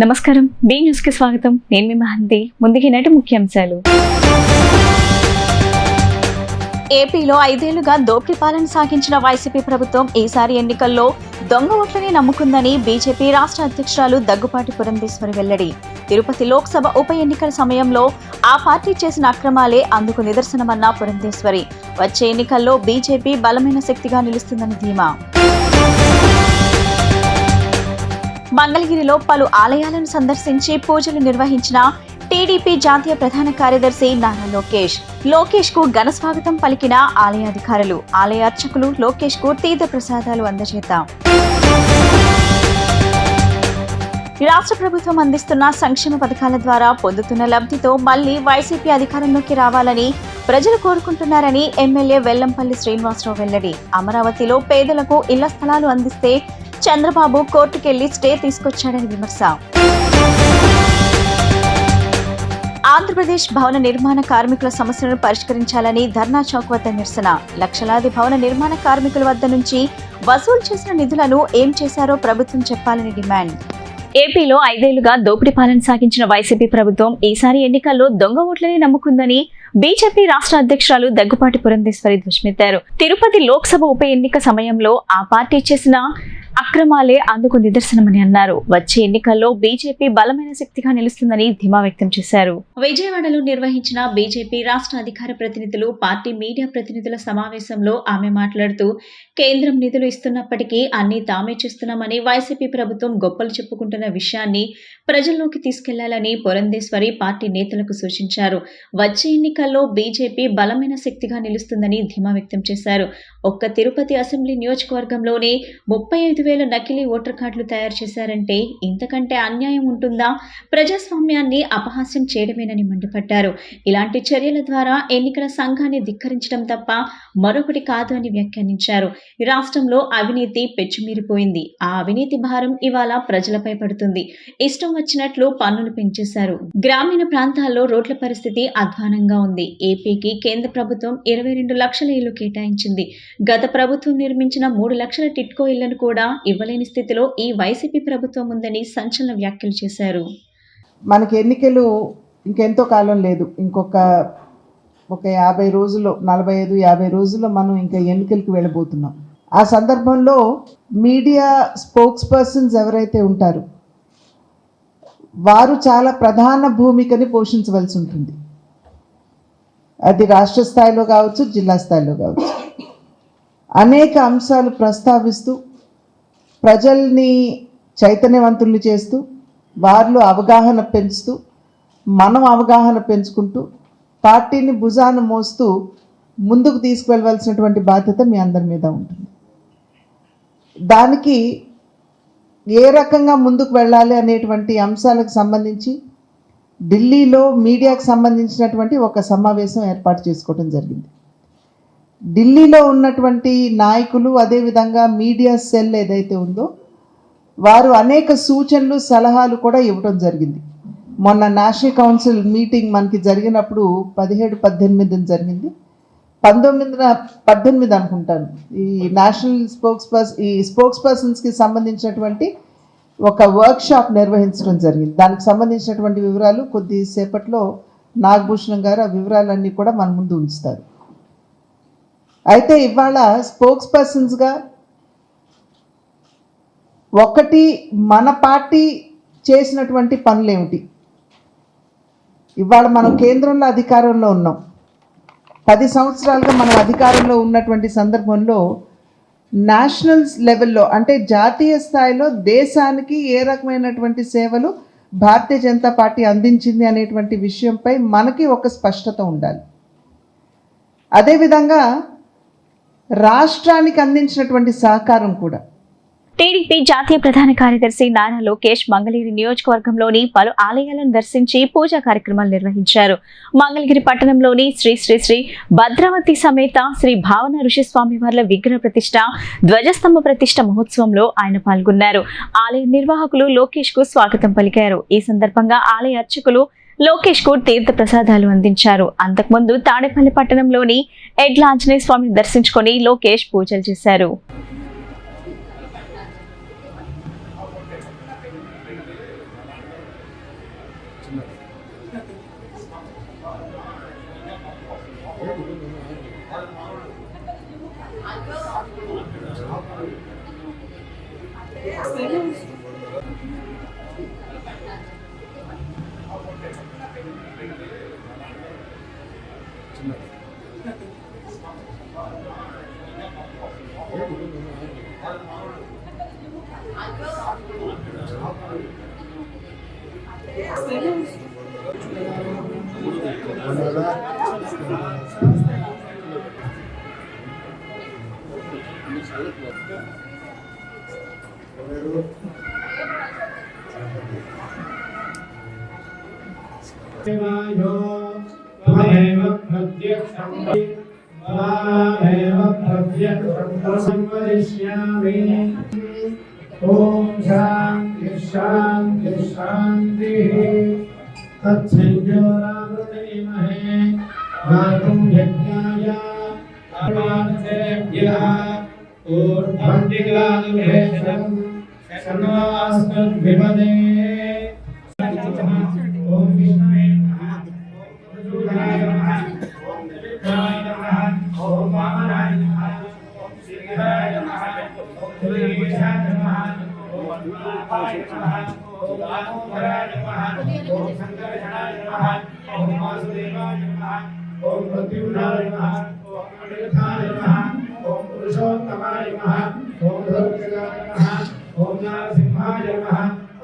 నమస్కారం, be news కి స్వాగతం. నేను మీ మహంతి. ముందుకి నేటి ముఖ్యాంశాలు. ఏపీలో 5 ఏళ్లుగా దోపిడీ పాలన సాగించిన వైసీపీ ప్రభుత్వం ఈసారి ఎన్నికల్లో దొంగ ఓట్లని నమ్ముకుందని బీజేపీ రాష్ట్ర అధ్యక్షురాలు దగ్గుపాటి పురంధేశ్వరి వెల్లడి. తిరుపతి లోక్సభ ఉప ఎన్నికల సమయంలో ఆ పార్టీ చేసిన అక్రమాలే అందుకు నిదర్శనమన్న పురంధేశ్వరి. వచ్చే ఎన్నికల్లో బీజేపీ బలమైన శక్తిగా నిలుస్తుందని ధీమా. మంగళగిరిలో పలు ఆలయాలను సందర్శించి పూజలు నిర్వహించిన టీడీపీ జాతీయ ప్రధాన కార్యదర్శి నారా లోకేష్ కు ఘన స్వాగతం పలికిన ఆలయాధికారులు. ఆలయ అర్చకులు లోకేష్ కు తీర్థ ప్రసాదాలు అందజేత. రాష్ట్ర ప్రభుత్వం అందిస్తున్న సంక్షేమ పథకాల ద్వారా పొందుతున్న లబ్ధితో మళ్లీ వైసీపీ అధికారంలోకి రావాలని ప్రజలు కోరుకుంటున్నారని ఎమ్మెల్యే వెల్లంపల్లి శ్రీనివాసరావు వెల్లడి. అమరావతిలో పేదలకు ఇళ్ల స్థలాలు అందిస్తే చంద్రబాబు కోర్టుకెళ్లి స్టే తీసుకొచ్చాడని విమర్శ. ఆంధ్రప్రదేశ్ భవన నిర్మాణ కార్మికుల సమస్యలను పరిష్కరించాలని ధర్నా చౌక్ వద్ద నిరసన. లక్షలాది భవన నిర్మాణ కార్మికుల వద్ద నుంచి వసూలు చేసిన నిధులను ఏం చేశారో ప్రభుత్వం చెప్పాలని డిమాండ్. ఏపీలో 5 ఏళ్లుగా దోపిడీ పాలన సాగించిన వైసీపీ ప్రభుత్వం ఈసారి ఎన్నికల్లో దొంగ ఓట్లని నమ్ముకుందని బీజేపీ రాష్ట్ర అధ్యక్షురాలు దగ్గుపాటి పురంధేశ్వరి ధ్వజమెత్తారు. తిరుపతి లోక్సభ ఉప ఎన్నిక సమయంలో ఆ పార్టీ చేసిన అక్రమాలే అందుకు నిదర్శనమని అన్నారు. వచ్చే ఎన్నికల్లో బీజేపీ బలమైన శక్తిగా నిలుస్తుందని ధీమా వ్యక్తం చేశారు. విజయవాడలో నిర్వహించిన బీజేపీ రాష్ట్ర అధికార ప్రతినిధులు, పార్టీ మీడియా ప్రతినిధుల సమావేశంలో ఆమె మాట్లాడుతూ, కేంద్రం నిధులు ఇస్తున్నప్పటికీ అన్ని తామే చేస్తున్నామని వైసీపీ ప్రభుత్వం గొప్పలు చెప్పుకుంటున్న విషయాన్ని ప్రజల్లోకి తీసుకెళ్లాలని పురంధేశ్వరి పార్టీ నేతలకు సూచించారు. వచ్చే ఎన్నికల్లో బీజేపీ బలమైన శక్తిగా నిలుస్తుందని ధీమా వ్యక్తం చేశారు. ఒక్క తిరుపతి అసెంబ్లీ నియోజకవర్గంలోనే 35,000 నకిలీ ఓటర్ కార్డులు తయారు చేశారంటే ఇంతకంటే అన్యాయం ఉంటుందా? ప్రజాస్వామ్యాన్ని అపహాస్యం చేయడమేనని మండిపడ్డారు. ఇలాంటి చర్యల ద్వారా ఎన్నికల సంఘాన్ని ధిక్కరించడం తప్ప మరొకటి కాదు అని వ్యాఖ్యానించారు. రాష్ట్రంలో అవినీతి పెచ్చుమీరిపోయింది. ఆ అవినీతి భారం ఇవాళ ప్రజలపై పడుతుంది. ఇష్టం వచ్చినట్లు పన్నులు పెంచేశారు. గ్రామీణ ప్రాంతాల్లో రోడ్ల పరిస్థితి అధ్వానంగా ఉంది. ఏపీకి కేంద్ర ప్రభుత్వం 22 లక్షల ఇళ్లు కేటాయించింది. గత ప్రభుత్వం నిర్మించిన 3 లక్షల టిట్కో ఇళ్లను కూడా ఇవ్వలేని స్థితిలో ఈ వైసీపీ ప్రభుత్వం ఉందని సంచలన వ్యాఖ్యలు చేశారు. మనకి ఎన్నికలు ఇంకెంతో కాలం లేదు. ఇంకొక 50 రోజుల్లో, 45-50 రోజుల్లో మనం ఇంకా ఎన్నికలకు వెళ్ళబోతున్నాం. ఆ సందర్భంలో మీడియా స్పోక్స్ పర్సన్స్ ఎవరైతే ఉంటారో వారు చాలా ప్రధాన భూమికని పోషించవలసి ఉంటుంది. అది రాష్ట్ర స్థాయిలో కావచ్చు, జిల్లా స్థాయిలో కావచ్చు. అనేక అంశాలు ప్రస్తావిస్తూ ప్రజల్ని చైతన్యవంతుల్ని చేస్తూ, వారిలో అవగాహన పెంచుతూ, మనం అవగాహన పెంచుకుంటూ, పార్టీని భుజాన మోస్తూ ముందుకు తీసుకువెళ్ళవలసినటువంటి బాధ్యత మీ అందరి మీద ఉంటుంది. దానికి ఏ రకంగా ముందుకు వెళ్ళాలి అనేటువంటి అంశాలకు సంబంధించి ఢిల్లీలో మీడియాకు సంబంధించినటువంటి ఒక సమావేశం ఏర్పాటు చేసుకోవడం జరిగింది. ఢిల్లీలో ఉన్నటువంటి నాయకులు, అదేవిధంగా మీడియా సెల్ ఏదైతే ఉందో వారు అనేక సూచనలు, సలహాలు కూడా ఇవ్వడం జరిగింది. మొన్న నేషనల్ కౌన్సిల్ మీటింగ్ మనకి జరిగినప్పుడు 17-18 జరిగింది. 19-18 అనుకుంటాను. ఈ నేషనల్ స్పోక్స్ పర్సన్స్కి సంబంధించినటువంటి ఒక వర్క్షాప్ నిర్వహించడం జరిగింది. దానికి సంబంధించినటువంటి వివరాలు కొద్దిసేపట్లో నాగభూషణం గారు ఆ వివరాలన్నీ కూడా మన ముందు ఉంచుతారు. అయితే ఇవాళ స్పోక్స్ పర్సన్స్గా ఒకటి, మన పార్టీ చేసినటువంటి పనులు ఏమిటి? ఇవాళ మనం కేంద్రంలో అధికారంలో ఉన్నాం. 10 సంవత్సరాలుగా మనం అధికారంలో ఉన్నటువంటి సందర్భంలో నేషనల్ లెవెల్లో, అంటే జాతీయ స్థాయిలో దేశానికి ఏ రకమైనటువంటి సేవలు భారతీయ జనతా పార్టీ అందించింది అనేటువంటి విషయంపై మనకి ఒక స్పష్టత ఉండాలి. అదేవిధంగా రాష్ట్రానికి అందించినటువంటి సహకారం కూడా. టీడీపీ జాతీయ ప్రధాన కార్యదర్శి నారా లోకేష్ మంగళగిరి నియోజకవర్గంలోని పలు ఆలయాలను దర్శించి పూజా కార్యక్రమాలు నిర్వహించారు. మంగళగిరి పట్టణంలోని శ్రీ శ్రీ శ్రీ భద్రావతి సమేత శ్రీ భావన ఋషిస్వామి వార్ల విగ్రహ ప్రతిష్ట, ధ్వజస్తంభ ప్రతిష్ట మహోత్సవంలో ఆయన పాల్గొన్నారు. ఆలయ నిర్వాహకులు లోకేష్ కు స్వాగతం పలికారు. ఈ సందర్భంగా ఆలయ అర్చకులు లోకేష్ కు తీర్థ ప్రసాదాలు అందించారు. అంతకుముందు తాడేపల్లి పట్టణంలోని ఎడ్ల ఆంజనేయ స్వామిని దర్శించుకొని లోకేష్ పూజలు చేశారు. ओम शांति शांति शांति तत्संयोरावृतमहे गातुं यज्ञाय अवानसेभ्यः ऊर्ध्वं दिगानुभेषं शन्वास्मद्भिपदे ओम विष्णवे नमः ओम रुद्राय नमः ओम देवाय नमः ओम वामनाय नमः ओम सिंहाय नमः ओम त्रिविशाय नमः ओम अग्निनाथाय नमः ओम दामोदराय नमः ओम शंकराय नमः ओम वासुदेवाय नमः ओम प्रद्युम्नाय नमः ओम अनिरुद्धाय नमः ओम पुरुषोत्तमाय नमः ओम धर्मजगाय नमः ओम नरसिंहाय नमः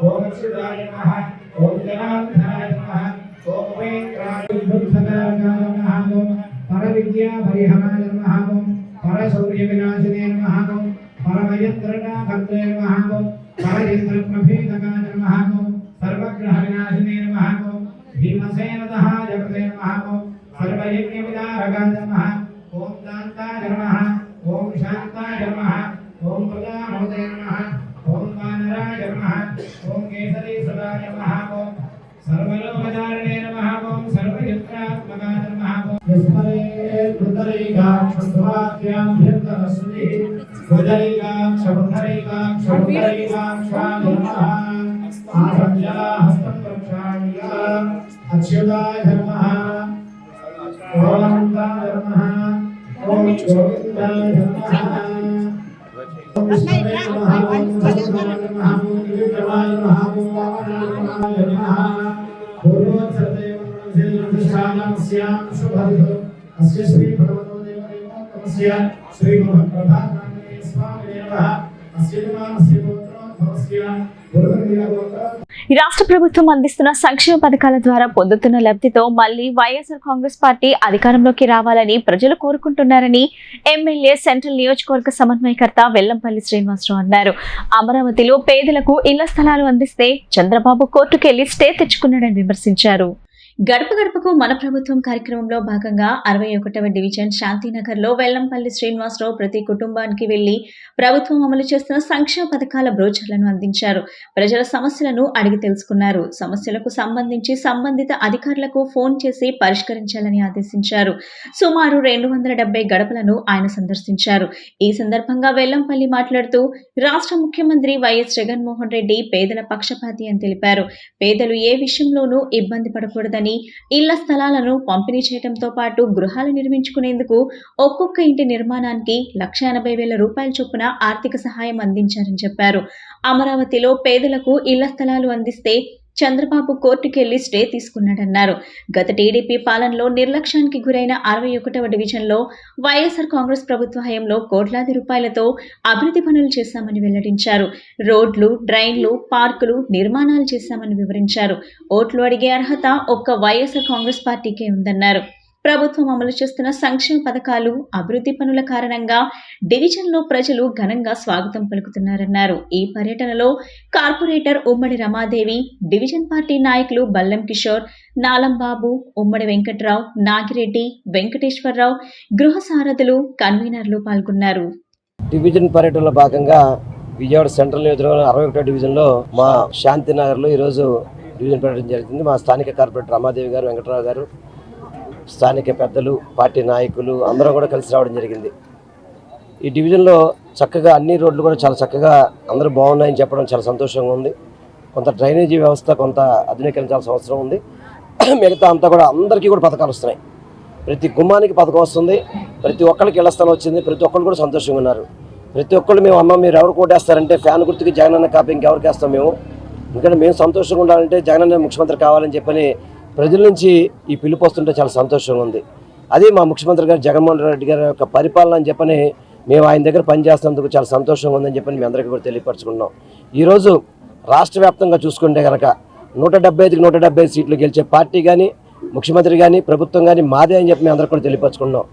ओम शिवाय नमः ओम जनार्दनाय नमः ओम वेंकटाय नमः ओम परविद्या परिहराय नमः ओम परशौर्य विनाशिने नमः ओम परमयंत्रणाकर्त्रे नमः ओम परयंत्रप्रभेदकाय नमः ओम सर्वग्रह विनाशिने नमः ओम भीमसेनदहाय कृते नमः ओम सर्वयज्ञविदारकाय नमः ओम दान्ताय नमः ओम शान्ताय नमः ओम प्रजापते नमः ओम वानराय नमः ओम केसरीसुताय नमः ओम सर्वलोकधारिणे नमः ओम सर्वयत्रात्मकाय नमः ओम यस्मरेकाक्षध्वाभ्याभ्यन्तरस्मि भुजैकाक्षबुधैकाक्षबुधैकाक्षाय नमः आसंजलाहस्तं प्रक्षाल्य अच्युताय नमः ओम अनन्ताय नमः ओम गोविन्दाय नमः ओम विष्णवे नमः ओम भद्राय नमः ओम त्रिविक्रमाय नमः ओम वामनाय नमः पूर्वोत्तरदेवं प्रतिष्ठानास्यां शुभऋतु अस्य श्री भगवतो देवदेवोत्तमस्य श्री महप्रभाकान्ते स्वामिने नमः अस्य नमस्य गोत्रोद्भवस्य गुरुवर्यगोत्र ఈ రాష్ట్ర ప్రభుత్వం అందిస్తున్న సంక్షేమ పథకాల ద్వారా పొందుతున్న లబ్ధితో మళ్లీ వైఎస్ఆర్ కాంగ్రెస్ పార్టీ అధికారంలోకి రావాలని ప్రజలు కోరుకుంటున్నారని ఎమ్మెల్యే సెంట్రల్ నియోజకవర్గ సమన్వయకర్త వెల్లంపల్లి శ్రీనివాసరావు అన్నారు. అమరావతిలో పేదలకు ఇళ్ల స్థలాలు అందిస్తే చంద్రబాబు కోర్టుకెళ్లి స్టే తెచ్చుకున్నాడని విమర్శించారు. గడప గడపకు మన ప్రభుత్వం కార్యక్రమంలో భాగంగా 61వ డివిజన్ శాంతినగర్ లో వెల్లంపల్లి శ్రీనివాసరావు ప్రతి కుటుంబానికి వెళ్లి ప్రభుత్వం అమలు చేస్తున్న సంక్షేమ పథకాల బ్రోచర్లను అందించారు. ప్రజల సమస్యలను అడిగి తెలుసుకున్నారు. సమస్యలకు సంబంధించి సంబంధిత అధికారులకు ఫోన్ చేసి పరిష్కరించాలని ఆదేశించారు. సుమారు 270 గడపలను ఆయన సందర్శించారు. ఈ సందర్భంగా వెల్లంపల్లి మాట్లాడుతూ రాష్ట్ర ముఖ్యమంత్రి వైఎస్ జగన్మోహన్ రెడ్డి పేదల పక్షపాతి అని తెలిపారు. పేదలు ఏ విషయంలోనూ ఇబ్బంది పడకూడదని, ఇళ్ల స్థలాలను పంపిణీ చేయడంతో పాటు గృహాలు నిర్మించుకునేందుకు ఒక్కొక్క ఇంటి నిర్మాణానికి 1,80,000 రూపాయల చొప్పున ఆర్థిక సహాయం అందించారని చెప్పారు. అమరావతిలో పేదలకు ఇళ్ల స్థలాలు అందిస్తే చంద్రబాబు కోర్టుకెళ్లి స్టే తీసుకున్నాడన్నారు. గత టీడీపీ పాలనలో నిర్లక్ష్యానికి గురైన 61వ డివిజన్లో వైఎస్ఆర్ కాంగ్రెస్ ప్రభుత్వ హయాంలో కోట్లాది రూపాయలతో అభివృద్ధి పనులు చేశామని వెల్లడించారు. రోడ్లు, డ్రైన్లు, పార్కులు నిర్మాణాలు చేశామని వివరించారు. ఓట్లు అడిగే అర్హత ఒక్క వైఎస్ఆర్ కాంగ్రెస్ పార్టీకే ఉందన్నారు. ప్రభుత్వం అమలు చేస్తున్న సంక్షేమ పథకాలు, అభివృద్ధి పనుల కారణంగా డివిజన్లో ప్రజలు ఘనంగా స్వాగతం పలుకుతున్నారన్నారు. ఈ పర్యటనలో కార్పొరేటర్ ఉమ్మడి రమాదేవి, డివిజన్ పార్టీ నాయకులు బల్లం కిషోర్, నాలంబాబు, ఉమ్మడి వెంకట్రావు, నాగిరెడ్డి, వెంకటేశ్వరరావు, గృహ సారథులు, కన్వీనర్లు పాల్గొన్నారు. డివిజన్ పర్యటనలో భాగంగా విజయవాడ సెంట్రల్ నియోజకవర్గం 61వ డివిజన్లో మా శాంతినగర్లో ఈరోజు డివిజన్ పర్యటన జరిగింది. మా స్థానిక కార్పొరేటర్ రమాదేవి గారు, వెంకట్రావు గారు, స్థానిక పెద్దలు, పార్టీ నాయకులు అందరూ కూడా కలిసి రావడం జరిగింది. ఈ డివిజన్లో చక్కగా అన్ని రోడ్లు కూడా చాలా చక్కగా అందరూ బాగున్నాయని చెప్పడం చాలా సంతోషంగా ఉంది. కొంత డ్రైనేజీ వ్యవస్థ కొంత ఆధునీకరించాల్సిన అవసరం ఉంది. మిగతా అంతా కూడా అందరికీ కూడా పథకాలు వస్తున్నాయి. ప్రతి గుమ్మానికి పథకం వస్తుంది, ప్రతి ఒక్కరికి ఇళ్ల స్థలం వచ్చింది, ప్రతి ఒక్కరు కూడా సంతోషంగా ఉన్నారు. ప్రతి ఒక్కళ్ళు మేము అమ్మ మీరు ఎవరు కోటేస్తారంటే ఫ్యాన్ గుర్తుకి జగనన్న కాపీ ఇంకెవరికి వేస్తాం మేము, ఎందుకంటే మేము సంతోషంగా ఉండాలంటే జగనన్న ముఖ్యమంత్రి కావాలని చెప్పని ప్రజల నుంచి ఈ పిలుపు వస్తుంటే చాలా సంతోషంగా ఉంది. అది మా ముఖ్యమంత్రి గారు జగన్మోహన్ రెడ్డి గారి యొక్క పరిపాలన అని చెప్పని మేము ఆయన దగ్గర పనిచేస్తున్నందుకు చాలా సంతోషంగా ఉందని చెప్పని మీ అందరికీ కూడా తెలియపరచుకున్నాం. ఈరోజు రాష్ట్ర వ్యాప్తంగా చూసుకుంటే కనుక 175కి 175 సీట్లు గెలిచే పార్టీ కానీ ముఖ్యమంత్రి కానీ ప్రభుత్వం కానీ మాదే అని చెప్పి మేము అందరికీ కూడా తెలియపరచుకున్నాం.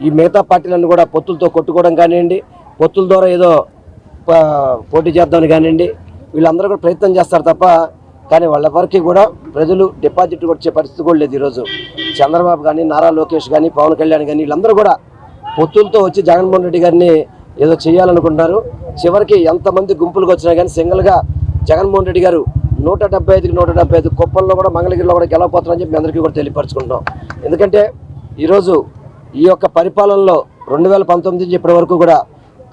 ఈ మిగతా పార్టీలన్నీ కూడా పొత్తులతో కొట్టుకోవడం కానివ్వండి, పొత్తుల ద్వారా ఏదో పోటీ చేద్దామని కానివ్వండి, వీళ్ళందరూ కూడా ప్రయత్నం చేస్తారు తప్ప కానీ వాళ్ళెవరికి కూడా ప్రజలు డిపాజిట్ వచ్చే పరిస్థితి కూడా లేదు. ఈరోజు చంద్రబాబు కానీ నారా లోకేష్ కానీ పవన్ కళ్యాణ్ కానీ వీళ్ళందరూ కూడా పొత్తులతో వచ్చి జగన్మోహన్ రెడ్డి గారిని ఏదో చేయాలనుకుంటున్నారు. చివరికి ఎంతమంది గుంపులకు వచ్చినా కానీ సింగిల్గా జగన్మోహన్ రెడ్డి గారు 175కి 175 కుప్పంలో కూడా మంగళగిరిలో కూడా గెలవపోతారని చెప్పి మీ అందరికీ కూడా తెలియపరచుకుంటాం. ఎందుకంటే ఈరోజు ఈ యొక్క పరిపాలనలో 2019 నుంచి ఇప్పటి వరకు కూడా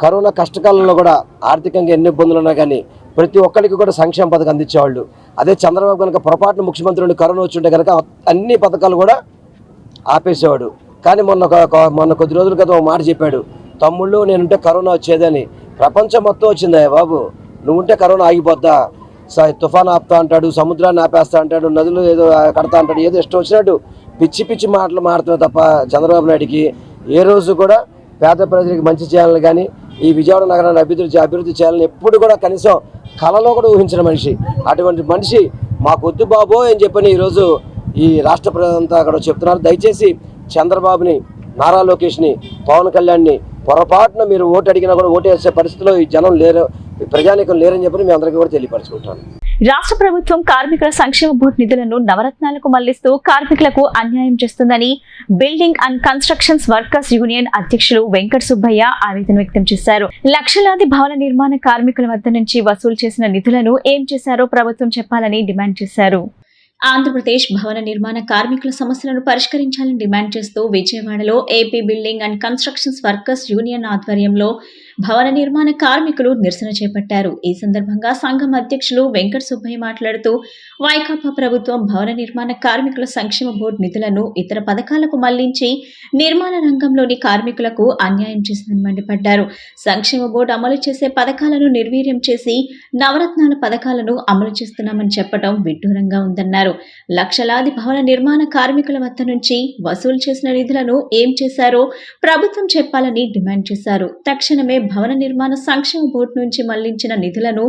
కరోనా కష్టకాలంలో కూడా ఆర్థికంగా ఎన్ని ఇబ్బందులు ఉన్నా కానీ ప్రతి ఒక్కరికి కూడా సంక్షేమ పథకం అందించేవాళ్ళు. అదే చంద్రబాబు కనుక పొరపాటున ముఖ్యమంత్రి నుండి కరోనా వచ్చి ఉంటే కనుక అన్ని పథకాలు కూడా ఆపేసేవాడు. కానీ మొన్న కొద్ది రోజుల క్రితం ఒక మాట చెప్పాడు, తమ్ముళ్ళు నేనుంటే కరోనా వచ్చేదని. ప్రపంచం మొత్తం వచ్చిందా బాబు, నువ్వుంటే కరోనా ఆగిపోద్దా? తుఫాను ఆపుతా అంటాడు, సముద్రాన్ని ఆపేస్తా అంటాడు, నదులు ఏదో కడతా అంటాడు, ఏదో ఇష్టం వచ్చినట్టు పిచ్చి పిచ్చి మాటలు మాడుతున్నా తప్ప చంద్రబాబు నాయుడికి ఏ రోజు కూడా పేద ప్రజలకు మంచి చేయాలని కానీ ఈ విజయవాడ నగరాన్ని అభివృద్ధి చేయాలని ఎప్పుడు కూడా కనీసం కలలో కూడా ఊహించిన మనిషి. అటువంటి మనిషి మాకొద్దు బాబో అని చెప్పని ఈరోజు ఈ రాష్ట్ర ప్రజలంతా అక్కడ చెప్తున్నారు. దయచేసి చంద్రబాబుని, నారా లోకేష్ని, పవన్ కళ్యాణ్ని పొరపాటున మీరు ఓటు అడిగినా కూడా ఓటు వేసే పరిస్థితిలో ఈ జనం లేరు, ప్రజానీకం లేరని చెప్పి మీ అందరికీ కూడా తెలియపరచుకుంటాను. రాష్ట్ర ప్రభుత్వం కార్మికుల సంక్షేమ బోర్డు నిధులను నవరత్నాలకు మళ్లిస్తూ కార్మికులకు అన్యాయం చేస్తుందని building and constructions workers union అధ్యక్షులు వెంకట సుబ్బయ్య ఆవేదన వ్యక్తం చేశారు. లక్షలాది భవన నిర్మాణ కార్మికుల వద్ద నుంచి వసూలు చేసిన నిధులను ఏం చేశారో ప్రభుత్వం చెప్పాలని డిమాండ్ చేశారు. ఆంధ్రప్రదేశ్ భవన నిర్మాణ కార్మికుల సమస్యలను పరిష్కరించాలని డిమాండ్ చేస్తూ విజయవాడలో AP building and constructions workers union ఆధ్వర్యంలో భవన నిర్మాణ కార్మికులు నిరసన చేపట్టారు. ఈ సందర్భంగా సంఘం అధ్యక్షులు వెంకట సుబ్బయ్య మాట్లాడుతూ వైకాపా ప్రభుత్వం భవన నిర్మాణ కార్మికుల సంక్షేమ బోర్డు నిధులను ఇతర పథకాలకు మళ్లించి నిర్మాణ రంగంలోని కార్మికులకు అన్యాయం చేసిందని మండిపడ్డారు. సంక్షేమ బోర్డు అమలు చేసే పథకాలను నిర్వీర్యం చేసి నవరత్నాల పథకాలను అమలు చేస్తున్నామని చెప్పడం విడ్డూరంగా ఉందన్నారు. లక్షలాది భవన నిర్మాణ కార్మికుల వద్ద నుంచి వసూలు చేసిన నిధులను ఏం చేశారో ప్రభుత్వం చెప్పాలని డిమాండ్ చేశారు. తక్షణమే భవన నిర్మాణ సంక్షేమ బోర్డు నుంచి మళ్లించిన నిధులను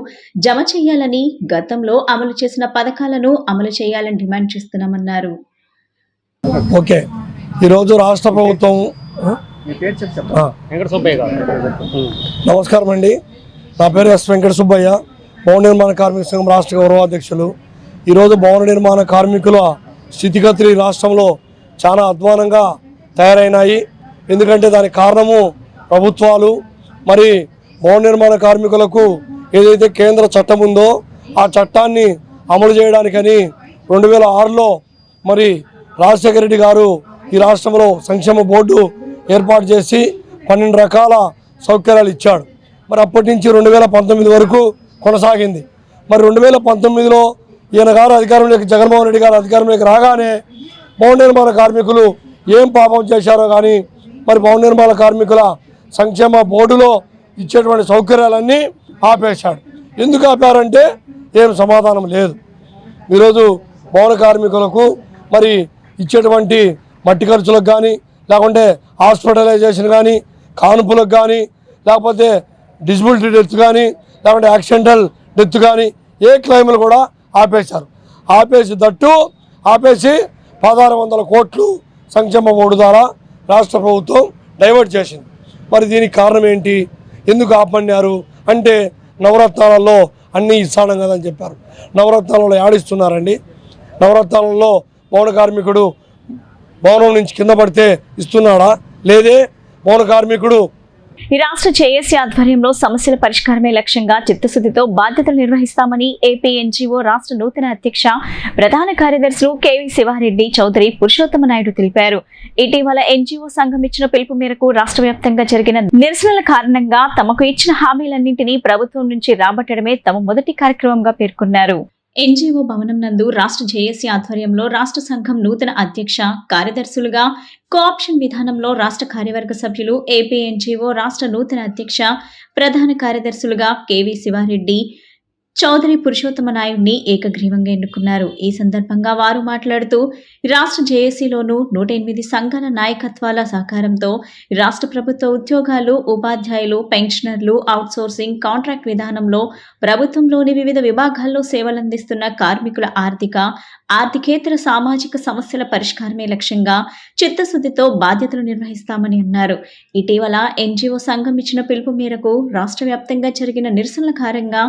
జమ చేయాలని, గతంలో అమలు చేసిన పథకాలను అమలు చేయాలని డిమాండ్ చేస్తున్నామన్నారు. ఓకే, ఈరోజు రాష్ట్ర ప్రభుత్వం నమస్కారం అండి, నా పేరు ఎస్ వెంకట సుబ్బయ్య, భవన నిర్మాణ కార్మిక సంఘం రాష్ట్ర గౌరవాధ్యక్షులు. ఈరోజు భవన నిర్మాణ కార్మికుల స్థితిగతులు ఈ రాష్ట్రంలో చాలా అధ్వానంగా తయారైనాయి. ఎందుకంటే దానికి కారణము ప్రభుత్వాలు. మరి భవన నిర్మాణ కార్మికులకు ఏదైతే కేంద్ర చట్టం ఉందో ఆ చట్టాన్ని అమలు చేయడానికని 2006లో మరి రాజశేఖర రెడ్డి గారు ఈ రాష్ట్రంలో సంక్షేమ బోర్డు ఏర్పాటు చేసి 12 రకాల సౌకర్యాలు ఇచ్చాడు. మరి అప్పటి నుంచి 2019 వరకు కొనసాగింది. మరి 2019లో ఈయన గారు అధికారంలోకి, జగన్మోహన్ రెడ్డి గారు అధికారంలోకి రాగానే భవన నిర్మాణ కార్మికులు ఏం పాపం చేశారో కానీ మరి భవన నిర్మాణ కార్మికుల సంక్షేమ బోర్డులో ఇచ్చేటువంటి సౌకర్యాలన్నీ ఆపేశాడు. ఎందుకు ఆపారంటే ఏం సమాధానం లేదు. ఈరోజు భవన కార్మికులకు మరి ఇచ్చేటువంటి మట్టి ఖర్చులకు కానీ, లేకుంటే హాస్పిటలైజేషన్ కానీ, కానుపులకు కానీ, లేకపోతే డిజబిలిటీ డెత్ కానీ, లేకుంటే యాక్సిడెంటల్ డెత్ కానీ ఏ క్లెయిమ్లు కూడా ఆపేశారు. ఆపేసి 1600 కోట్లు సంక్షేమ బోర్డు ద్వారా రాష్ట్ర ప్రభుత్వం డైవర్ట్ చేసింది. మరి దీనికి కారణం ఏంటి, ఎందుకు ఆపన్నారు అంటే నవరత్నాలలో అన్నీ ఇస్తాడం కదని చెప్పారు. నవరత్నాలలో యాడిస్తున్నారండి? నవరత్నాలలో భవన కార్మికుడు భవనం నుంచి కింద పడితే ఇస్తున్నాడా? లేదే. భవన కార్మికుడు ఈ రాష్ట్ర జేఏసీ ఆధ్వర్యంలో సమస్యల పరిష్కారమే లక్ష్యంగా చిత్తశుద్ధితో బాధ్యతలు నిర్వహిస్తామని ఏపీ ఎన్జీఓ రాష్ట్ర నూతన అధ్యక్ష ప్రధాన కార్యదర్శులు కేవీ శివారెడ్డి చౌదరి పురుషోత్తమ నాయుడు తెలిపారు. ఇటీవల ఎన్జీఓ సంఘం ఇచ్చిన పిలుపు మేరకు రాష్ట్ర వ్యాప్తంగా జరిగిన నిరసనల కారణంగా తమకు ఇచ్చిన హామీలన్నింటినీ ప్రభుత్వం నుంచి రాబట్టడమే తమ మొదటి కార్యక్రమంగా పేర్కొన్నారు. ఎన్జీఓ భవనం నందు రాష్ట్ర జేఏసీ ఆధ్వర్యంలో రాష్ట్ర సంఘం నూతన అధ్యక్ష కార్యదర్శులుగా కోఆప్షన్ విధానంలో రాష్ట్ర కార్యవర్గ సభ్యులు ఏపీ ఎన్జీఓ రాష్ట్ర నూతన అధ్యక్ష ప్రధాన కార్యదర్శులుగా కేవీ శివారెడ్డి చౌదరి పురుషోత్తమ నాయుడిని ఏకగ్రీవంగా ఎన్నుకున్నారు. ఈ సందర్భంగా వారు మాట్లాడుతూ రాష్ట్ర జేఏసీలోనూ 108 సంఘాల నాయకత్వాల సహకారంతో రాష్ట్ర ప్రభుత్వ ఉద్యోగాలు, ఉపాధ్యాయులు, పెన్షనర్లు, అవుట్సోర్సింగ్, కాంట్రాక్ట్ విధానంలో ప్రభుత్వంలోని వివిధ విభాగాల్లో సేవలందిస్తున్న కార్మికుల ఆర్థికేతర సామాజిక సమస్యల పరిష్కారమే లక్ష్యంగా చిత్తశుద్ధితో బాధ్యతలు నిర్వహిస్తామని అన్నారు. ఇటీవల ఎన్జీఓ సంఘం ఇచ్చిన పిలుపు మేరకు రాష్ట్ర వ్యాప్తంగా జరిగిన నిరసనల కారణంగా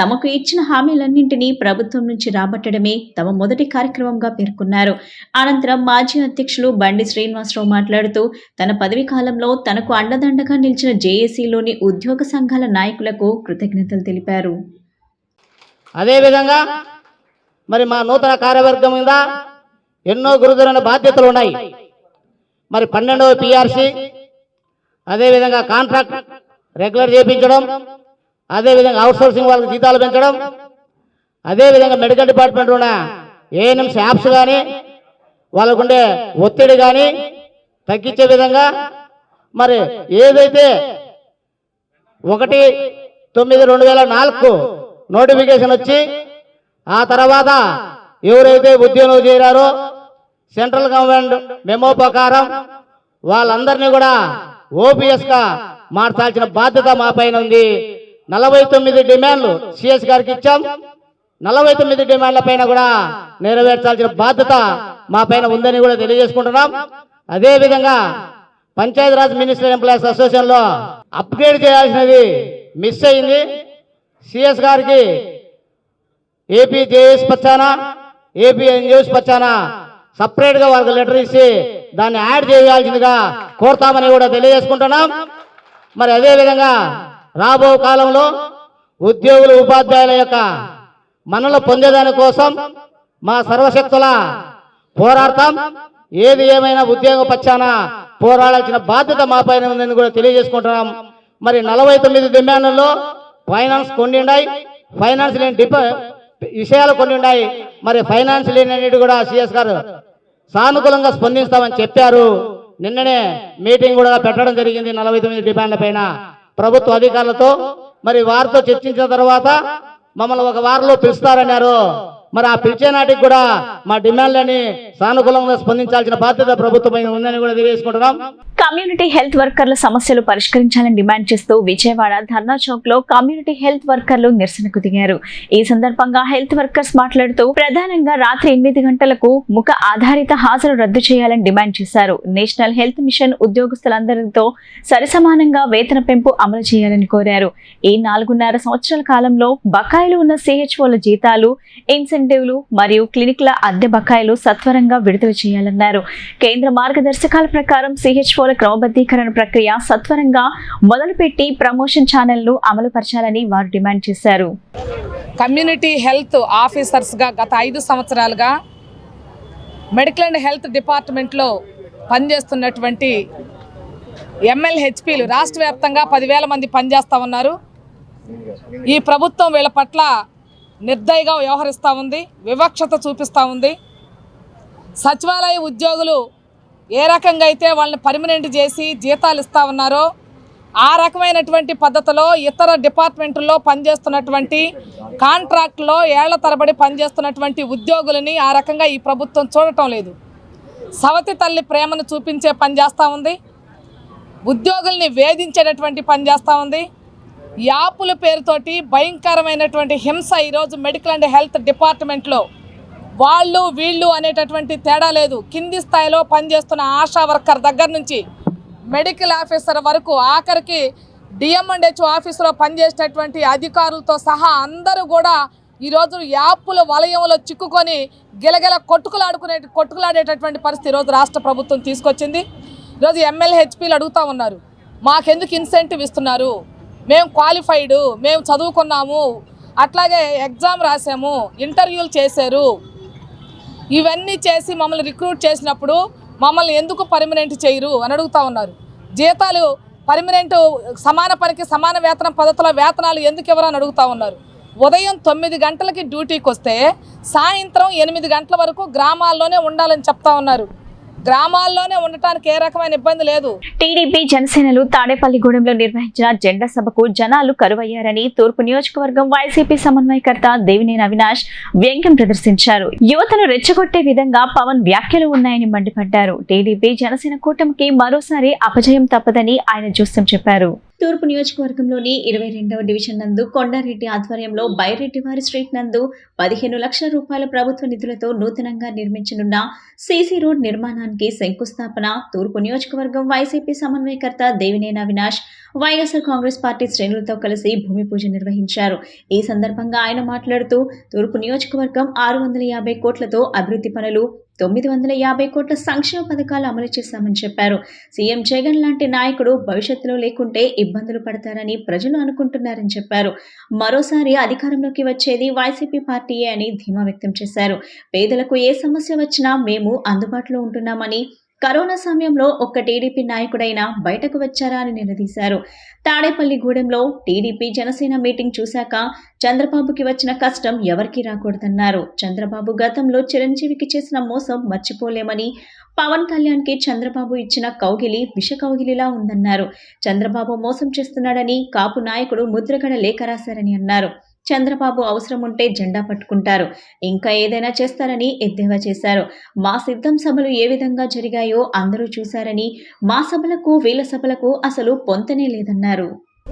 తమకు ఇచ్చిన హామీలన్నింటినీ ప్రభుత్వం నుంచి రాబట్టడమే తమ మొదటి కార్యక్రమంగా పేర్కొన్నారు. అనంతరం మాజీ అధ్యక్షులు బండి శ్రీనివాసరావు మాట్లాడుతూ తన పదవీ కాలంలో తనకు అండదండగా నిలిచిన జేఏసీలోని ఉద్యోగ సంఘాల నాయకులకు కృతజ్ఞతలు తెలిపారు. అదేవిధంగా మరి మా నూతన కార్యవర్గం మీద ఎన్నో గురుతరమైన బాధ్యతలు ఉన్నాయి. మరి 12వ పిఆర్సీ, అదేవిధంగా కాంట్రాక్ట్ రెగ్యులర్ చేయించడం, అదేవిధంగా అవుట్సోర్సింగ్ వాళ్ళకి జీతాలు పెంచడం, అదేవిధంగా మెడికల్ డిపార్ట్మెంట్ ఉన్న ఏఎన్ఎంస్ యాప్స్ కానీ వాళ్ళకుండే ఒత్తిడి కానీ తగ్గించే విధంగా మరి ఏదైతే 1/9/2004 నోటిఫికేషన్ వచ్చి ఆ తర్వాత ఎవరైతే ఉద్యోగంలో చేరారో సెంట్రల్ గవర్నమెంట్ మెమో ప్రకారం వాళ్ళందరినీ కూడా ఓపీఎస్గా మార్చాల్సిన బాధ్యత మా పైన ఉంది. 49 డిమాండ్లు సిఎస్ గారికి ఇచ్చాం. 49 డిమాండ్ల పైన కూడా నెరవేర్చాల్సిన బాధ్యత మా పైన ఉందని కూడా తెలియజేసుకుంటున్నాం. అదేవిధంగా పంచాయతీరాజ్ మినిస్టర్ ఎంప్లాయీస్ అసోసియేషన్లో అప్గ్రేడ్ చేయాల్సినది మిస్ అయింది. సిఎస్ గారికి ఏపీ జేఎస్ పచ్చానా, ఏపీ ఎన్జిఓస్ పచ్చానా సపరేట్గా వాళ్ళకి లెటర్ ఇచ్చి దాన్ని యాడ్ చేయాల్సిందిగా కోరుతామని కూడా తెలియజేసుకుంటున్నాం. మరి అదేవిధంగా రాబో కాలంలో ఉద్యోగులు, ఉపాధ్యాయుల యొక్క మనలు పొందేదాని కోసం మా సర్వశక్తుల పోరాడతాం. ఏది ఏమైనా ఉద్యోగ పక్షాన పోరాడాల్సిన బాధ్యత మా పైన ఉందని కూడా తెలియజేసుకుంటున్నాం. మరి 49 డిమాండ్లలో ఫైనాన్స్ కొన్ని ఉన్నాయి, ఫైనాన్స్ లేని విషయాలు కొన్ని ఉన్నాయి. మరి ఫైనాన్స్ లేని కూడా సిఎస్ గారు సానుకూలంగా స్పందిస్తామని చెప్పారు. నిన్ననే మీటింగ్ కూడా పెట్టడం జరిగింది 49 డిమాండ్ల పైన ప్రభుత్వ అధికారులతో. మరి వారితో చర్చించిన తర్వాత మమ్మల్ని ఒక వారంలో పిలుస్తారన్నారు. మరి ఆ పిలిచే నాటికి కూడా మా డిమాండ్లని సానుకూలంగా స్పందించాల్సిన బాధ్యత ప్రభుత్వమైన ఉందని కూడా తెలియజేసుకుంటున్నాం. కమ్యూనిటీ హెల్త్ వర్కర్ల సమస్యలు పరిష్కరించాలని డిమాండ్ చేస్తూ విజయవాడ ధర్నా చౌక్ లో కమ్యూనిటీ హెల్త్ వర్కర్లు నిరసనకు దిగారు. ఈ సందర్భంగా హెల్త్ వర్కర్స్ మాట్లాడుతూ ప్రధానంగా రాత్రి 8 గంటలకు ముఖ ఆధారిత హాజరు రద్దు చేయాలని డిమాండ్ చేశారు. నేషనల్ హెల్త్ మిషన్ ఉద్యోగస్తులందరితో సరిసమానంగా వేతన పెంపు అమలు చేయాలని కోరారు. ఈ 4.5 సంవత్సరాల కాలంలో బకాయిలు ఉన్న సిహెచ్ఓల జీతాలు, ఇన్సెంటివ్లు మరియు క్లినిక్ల అద్దె బకాయిలు సత్వరంగా విడుదల చేయాలన్నారు. కేంద్ర మార్గదర్శకాల ప్రకారం సిహెచ్ఓల క్రమబద్ధీకరణ ప్రక్రియ సత్వరంగా మొదలుపెట్టి ప్రమోషన్ ఛానల్ను అమలుపరచాలని వారు డిమాండ్ చేశారు. కమ్యూనిటీ హెల్త్ ఆఫీసర్స్గా గత 5 సంవత్సరాలుగా మెడికల్ అండ్ హెల్త్ డిపార్ట్మెంట్లో పనిచేస్తున్నటువంటి MLHPలు రాష్ట్ర వ్యాప్తంగా 10,000 మంది పనిచేస్తూ ఉన్నారు. ఈ ప్రభుత్వం వీళ్ళ పట్ల నిర్దయగా వ్యవహరిస్తూ ఉంది, వివక్షత చూపిస్తూ ఉంది. సచివాలయ ఉద్యోగులు ఏ రకంగా అయితే వాళ్ళని పర్మనెంట్ చేసి జీతాలు ఇస్తూ ఉన్నారో ఆ రకమైనటువంటి పద్ధతిలో ఇతర డిపార్ట్మెంట్లో పనిచేస్తున్నటువంటి కాంట్రాక్ట్లో ఏళ్ల తరబడి పనిచేస్తున్నటువంటి ఉద్యోగులని ఆ రకంగా ఈ ప్రభుత్వం చూడటం లేదు. సవతి తల్లి ప్రేమను చూపించే పని చేస్తూ ఉంది, ఉద్యోగుల్ని వేధించేటటువంటి పని చేస్తూ ఉంది. యాపుల పేరుతోటి భయంకరమైనటువంటి హింస ఈరోజు మెడికల్ అండ్ హెల్త్ డిపార్ట్మెంట్లో వాళ్ళు వీళ్ళు అనేటటువంటి తేడా లేదు. కింది స్థాయిలో పనిచేస్తున్న ఆశా వర్కర్ దగ్గర నుంచి మెడికల్ ఆఫీసర్ వరకు ఆఖరికి డిఎంఎండ్హెచ్ ఆఫీసులో పనిచేసేటటువంటి అధికారులతో సహా అందరూ కూడా ఈరోజు యాపుల వలయంలో చిక్కుకొని గిలగిల కొట్టుకులాడేటటువంటి పరిస్థితి ఈరోజు రాష్ట్ర ప్రభుత్వం తీసుకొచ్చింది. ఈరోజు MLHPలు అడుగుతూ ఉన్నారు, మాకెందుకు ఇన్సెంటివ్ ఇస్తున్నారు, మేము క్వాలిఫైడ్, మేము చదువుకున్నాము, అట్లాగే ఎగ్జామ్ రాసాము, ఇంటర్వ్యూలు చేశారు, ఇవన్నీ చేసి మమ్మల్ని రిక్రూట్ చేసినప్పుడు మమ్మల్ని ఎందుకు పర్మనెంట్ చేయరు అని అడుగుతూ ఉన్నారు. జీతాలు పర్మనెంట్ సమాన పనికి సమాన వేతనం పద్ధతిలో వేతనాలు ఎందుకు ఇవ్వరు అని అడుగుతూ ఉన్నారు. ఉదయం 9 గంటలకి డ్యూటీకి వస్తే సాయంత్రం 8 గంటల వరకు గ్రామాల్లోనే ఉండాలని చెప్తా ఉన్నారు. గ్రామాల్లోనే ఉండటానికి ఏ రకమైన ఇబ్బంది లేదు. టీడీపీ జనసేనలు తాడేపల్లిగూడెంలో నిర్వహించిన జెండా సభకు జనాలు కరువయ్యారని తూర్పు నియోజకవర్గం వైసీపీ సమన్వయకర్త దేవినేని అవినాష్ వ్యంగ్యం ప్రదర్శించారు. యువతను రెచ్చగొట్టే విధంగా పవన్ వ్యాఖ్యలు ఉన్నాయని మండిపడ్డారు. టీడీపీ జనసేన కూటమికి మరోసారి అపజయం తప్పదని ఆయన జోస్యం చెప్పారు. తూర్పు నియోజకవర్గంలోని 22వ డివిజన్ నందు కొండారెడ్డి ఆధ్వర్యంలో బైరెడ్డివారి స్ట్రీట్ నందు 15 లక్షల రూపాయల ప్రభుత్వ నిధులతో నూతనంగా నిర్మించనున్న సీసీ రోడ్ నిర్మాణానికి శంకుస్థాపన తూర్పు నియోజకవర్గం వైసీపీ సమన్వయకర్త దేవినేని అవినాష్ వైఎస్ఆర్ కాంగ్రెస్ పార్టీ శ్రేణులతో కలిసి భూమి పూజ నిర్వహించారు. ఈ సందర్భంగా ఆయన మాట్లాడుతూ తూర్పు నియోజకవర్గం 650 కోట్లతో అభివృద్ధి పనులు 950 కోట్ల సంక్షేమ పథకాలు అమలు చేశామని చెప్పారు. సీఎం జగన్ లాంటి నాయకుడు భవిష్యత్తులో లేకుంటే ఇబ్బందులు పడతారని ప్రజలు అనుకుంటున్నారని చెప్పారు. మరోసారి అధికారంలోకి వచ్చేది వైసీపీ పార్టీయే అని ధీమా వ్యక్తం చేశారు. పేదలకు ఏ సమస్య వచ్చినా మేము అందుబాటులో ఉంటున్నామని, కరోనా సమయంలో ఒక్క టీడీపీ నాయకుడైనా బయటకు వచ్చారా అని నిలదీశారు. తాడేపల్లిగూడెంలో టీడీపీ జనసేన మీటింగ్ చూశాక చంద్రబాబుకి వచ్చిన కష్టం ఎవరికీ రాకూడదన్నారు. చంద్రబాబు గతంలో చిరంజీవికి చేసిన మోసం మర్చిపోలేమని, పవన్ కళ్యాణ్ కి చంద్రబాబు ఇచ్చిన కౌగిలి విష కౌగిలిలా ఉందన్నారు. చంద్రబాబు మోసం చేస్తున్నాడని కాపు నాయకుడు ముద్రగడ లేఖ రాశారని అన్నారు. చంద్రబాబు అవసరం ఉంటే జెండా పట్టుకుంటారు, ఇంకా ఏదైనా చేస్తారని ఎద్దేవా చేశారు. మా సిద్ధం సభలు ఏ విధంగా జరిగాయో అందరూ చూశారని, మా సభలకు వీళ్ళ సభలకు అసలు పొంతనే లేదన్నారు.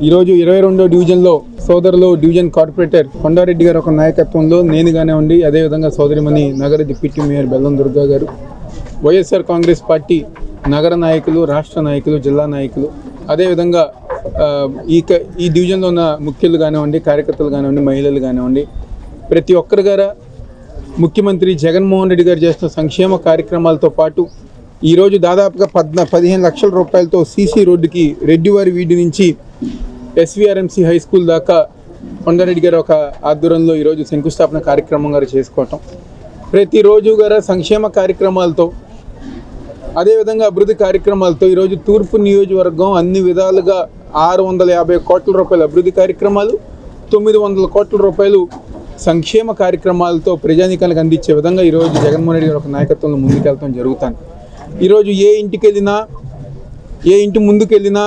ఈరోజు 22వ డివిజన్లో సోదరులు డివిజన్ కార్పొరేటర్ కొండారెడ్డి గారు ఒక నాయకత్వంలో నేను కానివ్వండి, అదేవిధంగా సోదరిమణి నగర డిప్యూటీ మేయర్ బెల్లం దుర్గా గారు, వైఎస్ఆర్ కాంగ్రెస్ పార్టీ నగర నాయకులు, రాష్ట్ర నాయకులు, జిల్లా నాయకులు, అదేవిధంగా ఈ డివిజన్లో ఉన్న ముఖ్యులు కానివ్వండి, కార్యకర్తలు కానివ్వండి, మహిళలు కానివ్వండి, ప్రతి ఒక్కరి గారు ముఖ్యమంత్రి జగన్మోహన్ రెడ్డి గారు చేస్తున్న సంక్షేమ కార్యక్రమాలతో పాటు ఈరోజు దాదాపుగా 15 లక్షల రూపాయలతో సీసీ రోడ్డుకి రెడ్డివారి వీధి నుంచి ఎస్వీఆర్ఎంసీ హై స్కూల్ దాకా కొండారెడ్డి గారు ఒక ఆధ్వర్యంలో ఈరోజు శంకుస్థాపన కార్యక్రమం గారు చేసుకోవటం, ప్రతిరోజు గారు సంక్షేమ కార్యక్రమాలతో అదేవిధంగా అభివృద్ధి కార్యక్రమాలతో ఈరోజు తూర్పు నియోజకవర్గం అన్ని విధాలుగా 650 కోట్ల రూపాయల అభివృద్ధి కార్యక్రమాలు, 900 కోట్ల రూపాయలు సంక్షేమ కార్యక్రమాలతో ప్రజానీకానికి అందించే విధంగా ఈరోజు జగన్మోహన్ రెడ్డి గారి ఒక నాయకత్వంలో ముందుకెళ్తాం జరుగుతాను. ఈరోజు ఏ ఇంటికి వెళ్ళినా, ఏ ఇంటి ముందుకు వెళ్ళినా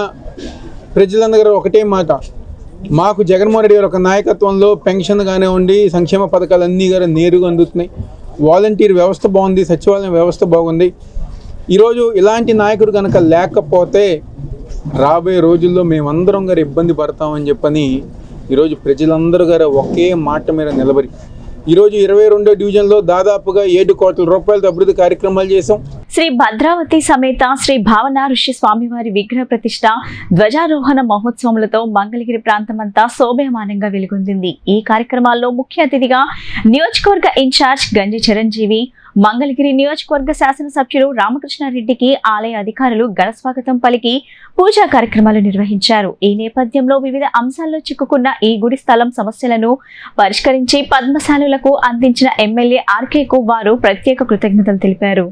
ప్రజలందరూ ఒకటే మాట, మాకు జగన్మోహన్ రెడ్డి గారి ఒక నాయకత్వంలో పెన్షన్ కానివ్వండి, సంక్షేమ పథకాలు అన్నీ గారు నేరుగా అందుతున్నాయి. వాలంటీర్ వ్యవస్థ బాగుంది, సచివాలయం వ్యవస్థ బాగుంది. ఈరోజు ఇలాంటి నాయకుడు కనుక లేకపోతే రాబోయే రోజుల్లో మేమందరం గారు ఇబ్బంది పడతామని చెప్పని ఈరోజు ప్రజలందరూ గారు ఒకే మాట మీద నిలబడి ఈరోజు 22వ డివిజన్లో దాదాపుగా 7 కోట్ల రూపాయలతో అభివృద్ధి కార్యక్రమాలు చేశాం. శ్రీ భద్రావతి సమేత శ్రీ భావన ఋషి స్వామివారి విగ్రహ ప్రతిష్ట, ధ్వజారోహణ మహోత్సవములతో మంగళగిరి ప్రాంతమంతా శోభయమానంగా వెలుగొందింది. ఈ కార్యక్రమాల్లో ముఖ్య అతిథిగా నియోజకవర్గ ఇన్ఛార్జ్ గంజి చిరంజీవి, మంగళగిరి నియోజకవర్గ శాసనసభ్యులు రామకృష్ణారెడ్డికి ఆలయ అధికారులు ఘనస్వాగతం పలికి పూజా కార్యక్రమాలు నిర్వహించారు. ఈ నేపథ్యంలో వివిధ అంశాల్లో చిక్కుకున్న ఈ గుడి స్థలం సమస్యలను పరిష్కరించి పద్మశాలులకు అందించిన ఎమ్మెల్యే ఆర్కేకు వారు ప్రత్యేక కృతజ్ఞతలు తెలిపారు.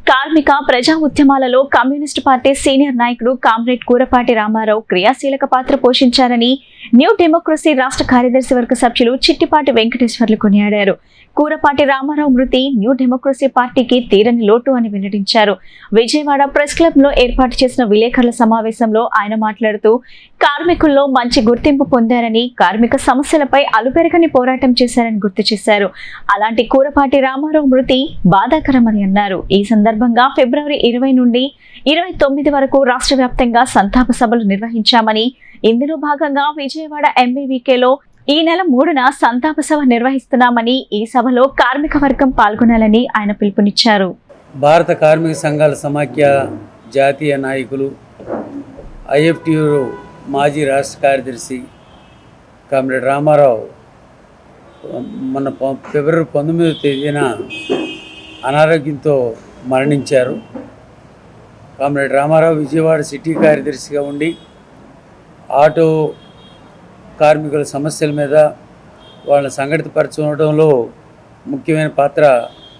కార్మిక ప్రజా ఉద్యమాలలో కమ్యూనిస్టు పార్టీ సీనియర్ నాయకుడు కామ్రేడ్ కూరపాటి రామారావు క్రియాశీలక పాత్ర పోషించారని న్యూ డెమోక్రసీ రాష్ట్ర కార్యదర్శి వర్గ సభ్యులు చిట్టిపాటి వెంకటేశ్వర్లు కొనియాడారు. కూరపాటి రామారావు మృతి న్యూ డెమోక్రసీ పార్టీకి తీరని లోటు అని వెల్లడించారు. విజయవాడ ప్రెస్ క్లబ్ లో ఏర్పాటు చేసిన విలేకరుల సమావేశంలో ఆయన మాట్లాడుతూ కార్మికుల్లో మంచి గుర్తింపు పొందారని, కార్మిక సమస్యలపై అలుపెరగని పోరాటం చేశారని గుర్తు చేశారు. అలాంటి కూరపాటి రామారావు మృతి బాధాకరమని అన్నారు. ఈ సందర్భంగా ఫిబ్రవరి 20 నుండి 29 వరకు రాష్ట్ర వ్యాప్తంగా సంతాప సభలు నిర్వహించామని, ఇందులో భాగంగా విజయవాడ ఎంబీవీకేలో ఈ నెల 3న సంతాప సభ నిర్వహిస్తున్నామని, ఈ సభలో కార్మిక వర్గం పాల్గొనాలని ఆయన పిలుపునిచ్చారు. భారత కార్మిక సంఘాల సమాఖ్య జాతీయ నాయకులు, ఐఎఫ్టియు మాజీ రాష్ట్ర కార్యదర్శి కామ్రేడ్ రామారావు మన ఫిబ్రవరి 19వ తేదీన అనారోగ్యంతో మరణించారు. కామ్రేడ్ రామారావు విజయవాడ సిటీ కార్యదర్శిగా ఉండి ఆటో కార్మికుల సమస్యల మీద వాళ్ళని సంఘటితపరచడంలో ముఖ్యమైన పాత్ర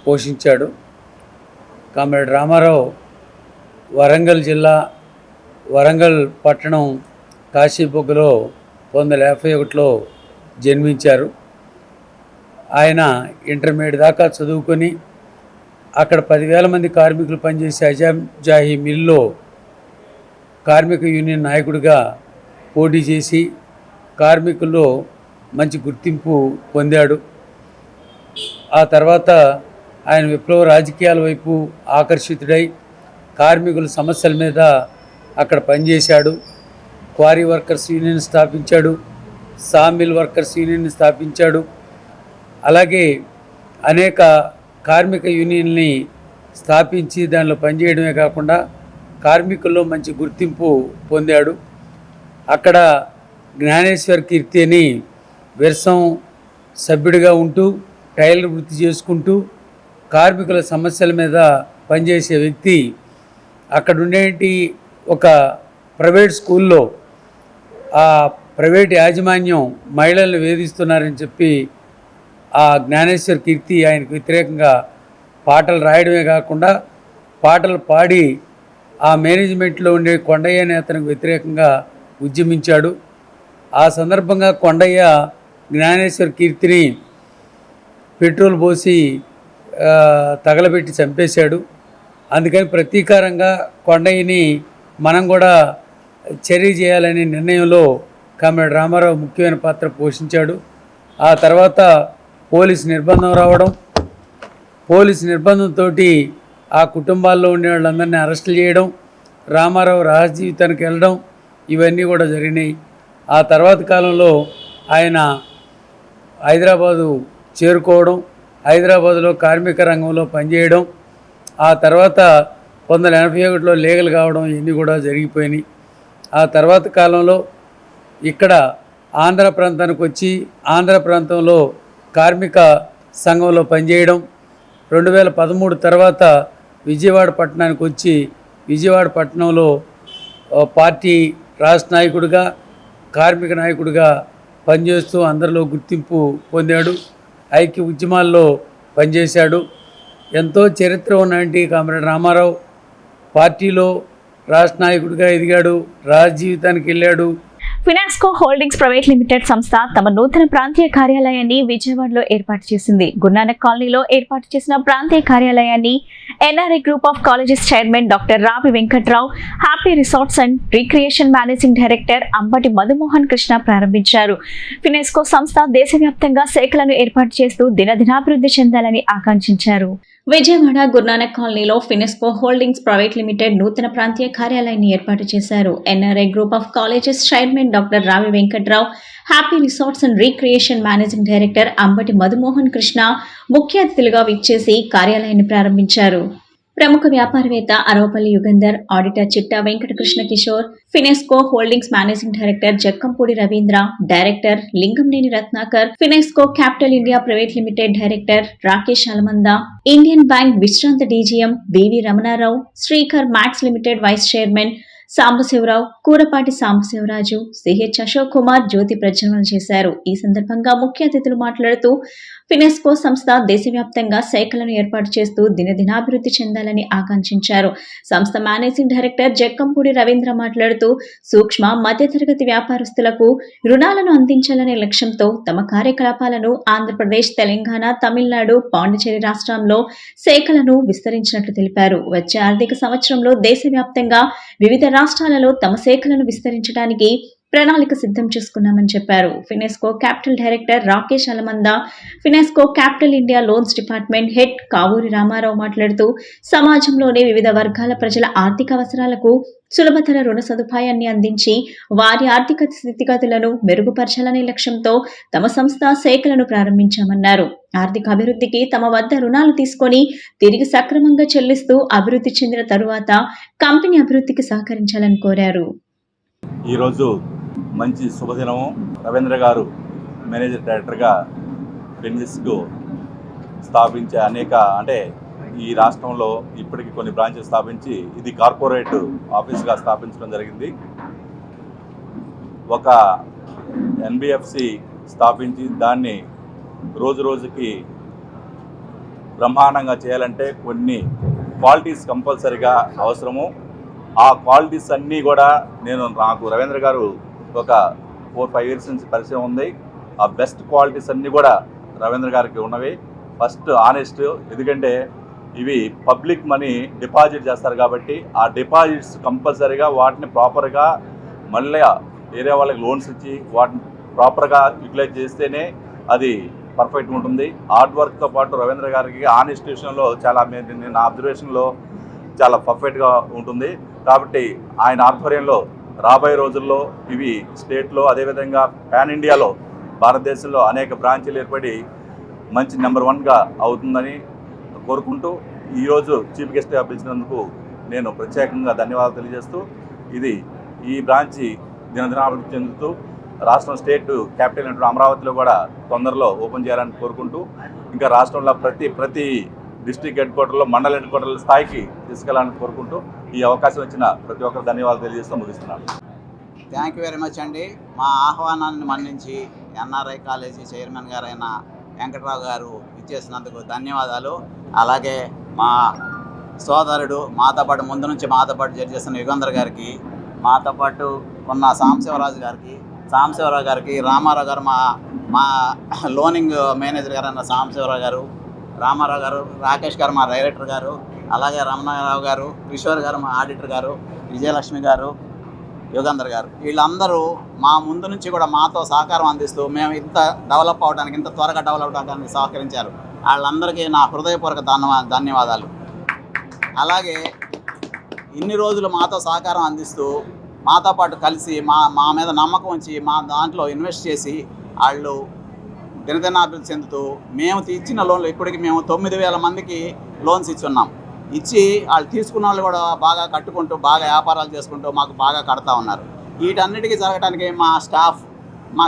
పోషించాడు. కామ్రేడ్ రామారావు వరంగల్ జిల్లా వరంగల్ పట్టణం కాశీబొగ్గలో 1951లో జన్మించారు. ఆయన ఇంటర్మీడియట్ దాకా చదువుకొని అక్కడ 10,000 మంది కార్మికులు పనిచేసే అజాంజాహీ మిల్లో కార్మిక యూనియన్ నాయకుడిగా పోటీ చేసి కార్మికుల్లో మంచి గుర్తింపు పొందాడు. ఆ తర్వాత ఆయన విప్లవ రాజకీయాల వైపు ఆకర్షితుడై కార్మికుల సమస్యల మీద అక్కడ పనిచేశాడు. క్వారీ వర్కర్స్ యూనియన్ స్థాపించాడు, సామిల్ వర్కర్స్ యూనియన్ స్థాపించాడు. అలాగే అనేక కార్మిక యూనియన్ని స్థాపించి దానిలో పనిచేయడమే కాకుండా కార్మికుల్లో మంచి గుర్తింపు పొందాడు. అక్కడ జ్ఞానేశ్వర్ కీర్తి అని విరసం సభ్యుడిగా ఉంటూ టైలర్ వృత్తి చేసుకుంటూ కార్మికుల సమస్యల మీద పనిచేసే వ్యక్తి అక్కడ ఉండేటి ఒక ప్రైవేట్ స్కూల్లో ఆ ప్రైవేట్ యాజమాన్యం మహిళలను వేధిస్తున్నారని చెప్పి ఆ జ్ఞానేశ్వర్ కీర్తి ఆయనకు వ్యతిరేకంగా పాటలు రాయడమే కాకుండా పాటలు పాడి ఆ మేనేజ్మెంట్లో ఉండే కొండయ్య అనే అతనికి వ్యతిరేకంగా ఉద్యమించాడు. ఆ సందర్భంగా కొండయ్య జ్ఞానేశ్వర్ కీర్తిని పెట్రోల్ పోసి తగలబెట్టి చంపేశాడు. అందుకని ప్రతీకారంగా కొండయ్యని మనం కూడా చర్య చేయాలనే నిర్ణయంలో కామ్రేడ్ రామారావు ముఖ్యమైన పాత్ర పోషించాడు. ఆ తర్వాత పోలీసు నిర్బంధం రావడం, పోలీసు నిర్బంధంతో ఆ కుటుంబాల్లో ఉండే వాళ్ళందరినీ అరెస్టులు చేయడం, రామారావు రహస్య జీవితానికి వెళ్ళడం, ఇవన్నీ కూడా జరిగినాయి. ఆ తర్వాత కాలంలో ఆయన హైదరాబాదు చేరుకోవడం, హైదరాబాదులో కార్మిక రంగంలో పనిచేయడం, ఆ తర్వాత 1981లో లీగల్ కావడం, ఇవన్నీ కూడా జరిగిపోయినాయి. ఆ తర్వాత కాలంలో ఇక్కడ ఆంధ్ర ప్రాంతానికి వచ్చి ఆంధ్ర ప్రాంతంలో కార్మిక సంఘంలో పనిచేయడం, 2013 తర్వాత విజయవాడ పట్టణానికి వచ్చి విజయవాడ పట్టణంలో పార్టీ రాష్ట్ర నాయకుడిగా కార్మిక నాయకుడిగా పనిచేస్తూ అందరిలో గుర్తింపు పొందాడు. ఐక్య ఉద్యమాల్లో పనిచేశాడు. ఎంతో చరిత్ర ఉన్నటువంటి కామ్రేడ్ రామారావు పార్టీలో రాష్ట్ర నాయకుడిగా ఎదిగాడు, రాజ జీవితానికి వెళ్ళాడు. ఫినాన్స్కో హోల్డింగ్స్ ప్రైవేట్ లిమిటెడ్ సంస్థ తమ నూతన ప్రాంతీయ కార్యాలయాన్ని విజయవాడలో ఏర్పాటు చేసింది. గురునానక్ కాలనీలో ఏర్పాటు చేసిన ప్రాంతీయ కార్యాలయాన్ని NRI group of colleges chairman doctor Ravi Venkatrao, happy resorts and recreation managing director Ambati Madhumohan Krishna ప్రారంభించారు. ఫినాన్స్కో సంస్థ దేశవ్యాప్తంగా శాఖలను ఏర్పాటు చేస్తూ దినదినాభివృద్ధి చెందాలని ఆకాంక్షించారు. విజయవాడ గురునానక్ కాలనీలో ఫినాన్స్కో హోల్డింగ్స్ ప్రైవేట్ లిమిటెడ్ నూతన ప్రాంతీయ కార్యాలయాన్ని ఏర్పాటు చేశారు. NRI group of colleges chairman doctor Ravi Venkatrao, happy resorts and recreation managing director Ambati Madhumohan Krishna ముఖ్య అతిథులుగా విచ్చేసి కార్యాలయాన్ని ప్రారంభించారు. ప్రముఖ వ్యాపారవేత్త Aravapalli Yugandhar, auditor Chitta Venkatakrishna Kishore, Finansco holdings managing director Jakkampudi Ravindra, director Linganeni Ratnakar, Finansco capital India private limited director Rakesh Alamanda, Indian bank విశ్రాంత DGM BV Ramanarao, Srikar max limited vice chairman Sambasivarao, Koorapati Sambasivaraju, CH Ashok Kumar జ్యోతి ప్రజ్వలన చేశారు. ఈ సందర్భంగా ముఖ్య అతిథులు మాట్లాడుతూ ఫినాన్స్కో సంస్థ దేశవ్యాప్తంగా శాఖలను ఏర్పాటు చేస్తూ దినదినాభివృద్ధి చెందాలని ఆకాంక్షించారు. సంస్థ మేనేజింగ్ డైరెక్టర్ జక్కంపూడి రవీంద్ర మాట్లాడుతూ సూక్ష్మ మధ్యతరగతి వ్యాపారస్తులకు రుణాలను అందించాలనే లక్ష్యంతో తమ కార్యకలాపాలను ఆంధ్రప్రదేశ్, తెలంగాణ, తమిళనాడు, పాండిచేరి రాష్ట్రాల్లో శాఖలను విస్తరించినట్లు తెలిపారు. వచ్చే ఆర్థిక సంవత్సరంలో దేశవ్యాప్తంగా వివిధ రాష్ట్రాలలో తమ శాఖలను విస్తరించడానికి ప్రణాళిక సిద్ధం చేసుకున్నామని చెప్పారు. Finansco capital director Rakesh Alamanda, Finansco capital India loans department head Kavuri Ramarao మాట్లాడుతూ సమాజంలోని వివిధ వర్గాల ప్రజల ఆర్థిక అవసరాలకు సులభతర రుణ సదుపాయాన్ని అందించి వారి ఆర్థిక స్థితిగతులను మెరుగుపరచాలనే లక్ష్యంతో తమ సంస్థ శాఖలను ప్రారంభించామన్నారు. ఆర్థిక అభివృద్ధికి తమ వద్ద రుణాలు తీసుకొని తిరిగి సక్రమంగా చెల్లిస్తూ అభివృద్ధి చెందిన తరువాత కంపెనీ అభివృద్ధికి సహకరించాలని కోరారు. ఈరోజు మంచి శుభదినము. రవీంద్ర గారు మేనేజర్ డైరెక్టర్గా ఫినాన్స్కో స్థాపించే ఈ రాష్ట్రంలో ఇప్పటికీ కొన్ని బ్రాంచెస్ స్థాపించి ఇది కార్పొరేట్ ఆఫీస్గా స్థాపించడం జరిగింది. ఒక ఎన్బిఎఫ్సి స్థాపించి దాన్ని రోజు రోజుకి బ్రహ్మాండంగా చేయాలంటే కొన్ని క్వాలిటీస్ కంపల్సరీగా అవసరము. ఆ క్వాలిటీస్ అన్నీ కూడా నాకు రవీంద్ర గారు ఒక 4-5 years నుంచి పరిచయం ఉంది. ఆ బెస్ట్ క్వాలిటీస్ అన్నీ కూడా రవీంద్ర గారికి ఉన్నవి. ఫస్ట్ ఆనెస్ట్, ఎందుకంటే ఇవి పబ్లిక్ మనీ డిపాజిట్ చేస్తారు కాబట్టి ఆ డిపాజిట్స్ కంపల్సరీగా వాటిని ప్రాపర్గా మళ్ళీ వేరే వాళ్ళకి లోన్స్ ఇచ్చి వాటిని ప్రాపర్గా యూటిలైజ్ చేస్తేనే అది పర్ఫెక్ట్గా ఉంటుంది. హార్డ్ వర్క్తో పాటు రవీంద్ర గారికి ఆనెస్ట్ విషయంలో చాలా నా అబ్జర్వేషన్లో చాలా పర్ఫెక్ట్గా ఉంటుంది. కాబట్టి ఆయన ఆధ్వర్యంలో రాబోయే రోజుల్లో ఇవి స్టేట్లో అదేవిధంగా పాన్ ఇండియాలో భారతదేశంలో అనేక బ్రాంచీలు ఏర్పడి మంచి నెంబర్ 1గా అవుతుందని కోరుకుంటూ ఈరోజు చీఫ్ గెస్ట్గా పిలిచినందుకు నేను ప్రత్యేకంగా ధన్యవాదాలు తెలియజేస్తూ ఈ బ్రాంచి దినదినాభివృద్ధి చెందుతూ రాష్ట్రం స్టేట్ క్యాపిటల్ అయినటువంటి అమరావతిలో కూడా తొందరలో ఓపెన్ చేయాలని కోరుకుంటూ ఇంకా రాష్ట్రంలో ప్రతి డిస్ట్రిక్ట్ హెడ్ క్వార్టర్లో మండల హెడ్ క్వార్టర్ల స్థాయికి తీసుకెళ్లాలని కోరుకుంటూ ఈ అవకాశం ఇచ్చిన ప్రతి ఒక్కరు ధన్యవాదాలు తెలియజేస్తూ ముగిస్తున్నాను. థ్యాంక్ యూ వెరీ మచ్ అండి. మా ఆహ్వానాన్ని మన్నించి ఎన్ఆర్ఐ కాలేజీ చైర్మన్ గారైన వెంకట్రావు గారు ఇచ్చేసినందుకు ధన్యవాదాలు. అలాగే మా సోదరుడు మాతో పాటు ముందు నుంచి మాతో పాటు చేస్తున్న యుగంధర్ గారికి, మాతో పాటు ఉన్న సాంబశివరావు గారికి, రామారావు గారు మా లోనింగ్ మేనేజర్ గారు అన్న సాంబశివరావు గారు, రామారావు గారు, రాకేష్ గారు మా డైరెక్టర్ గారు, అలాగే రమణారావు గారు, కిషోర్ గారు మా ఆడిటర్ గారు, విజయలక్ష్మి గారు, యుగంధర్ గారు, వీళ్ళందరూ మా ముందు నుంచి కూడా మాతో సహకారం అందిస్తూ మేము ఇంత డెవలప్ అవడానికి, ఇంత త్వరగా డెవలప్ అవడానికి సహకరించారు. వాళ్ళందరికీ నా హృదయపూర్వక ధన్యవాదాలు. అలాగే ఇన్ని రోజులు మాతో సహకారం అందిస్తూ మాతో పాటు కలిసి మా మీద నమ్మకం ఉంచి మా దాంట్లో ఇన్వెస్ట్ చేసి వాళ్ళు దినదినాభివృద్ధి చెందుతూ మేము ఇచ్చిన లోన్లు ఇప్పటికి మేము 9,000 మందికి లోన్స్ ఇచ్చున్నాం. ఇచ్చి వాళ్ళు తీసుకున్న వాళ్ళు కూడా బాగా కట్టుకుంటూ బాగా వ్యాపారాలు చేసుకుంటూ మాకు బాగా కడతా ఉన్నారు. వీటన్నిటికీ జరగడానికి మా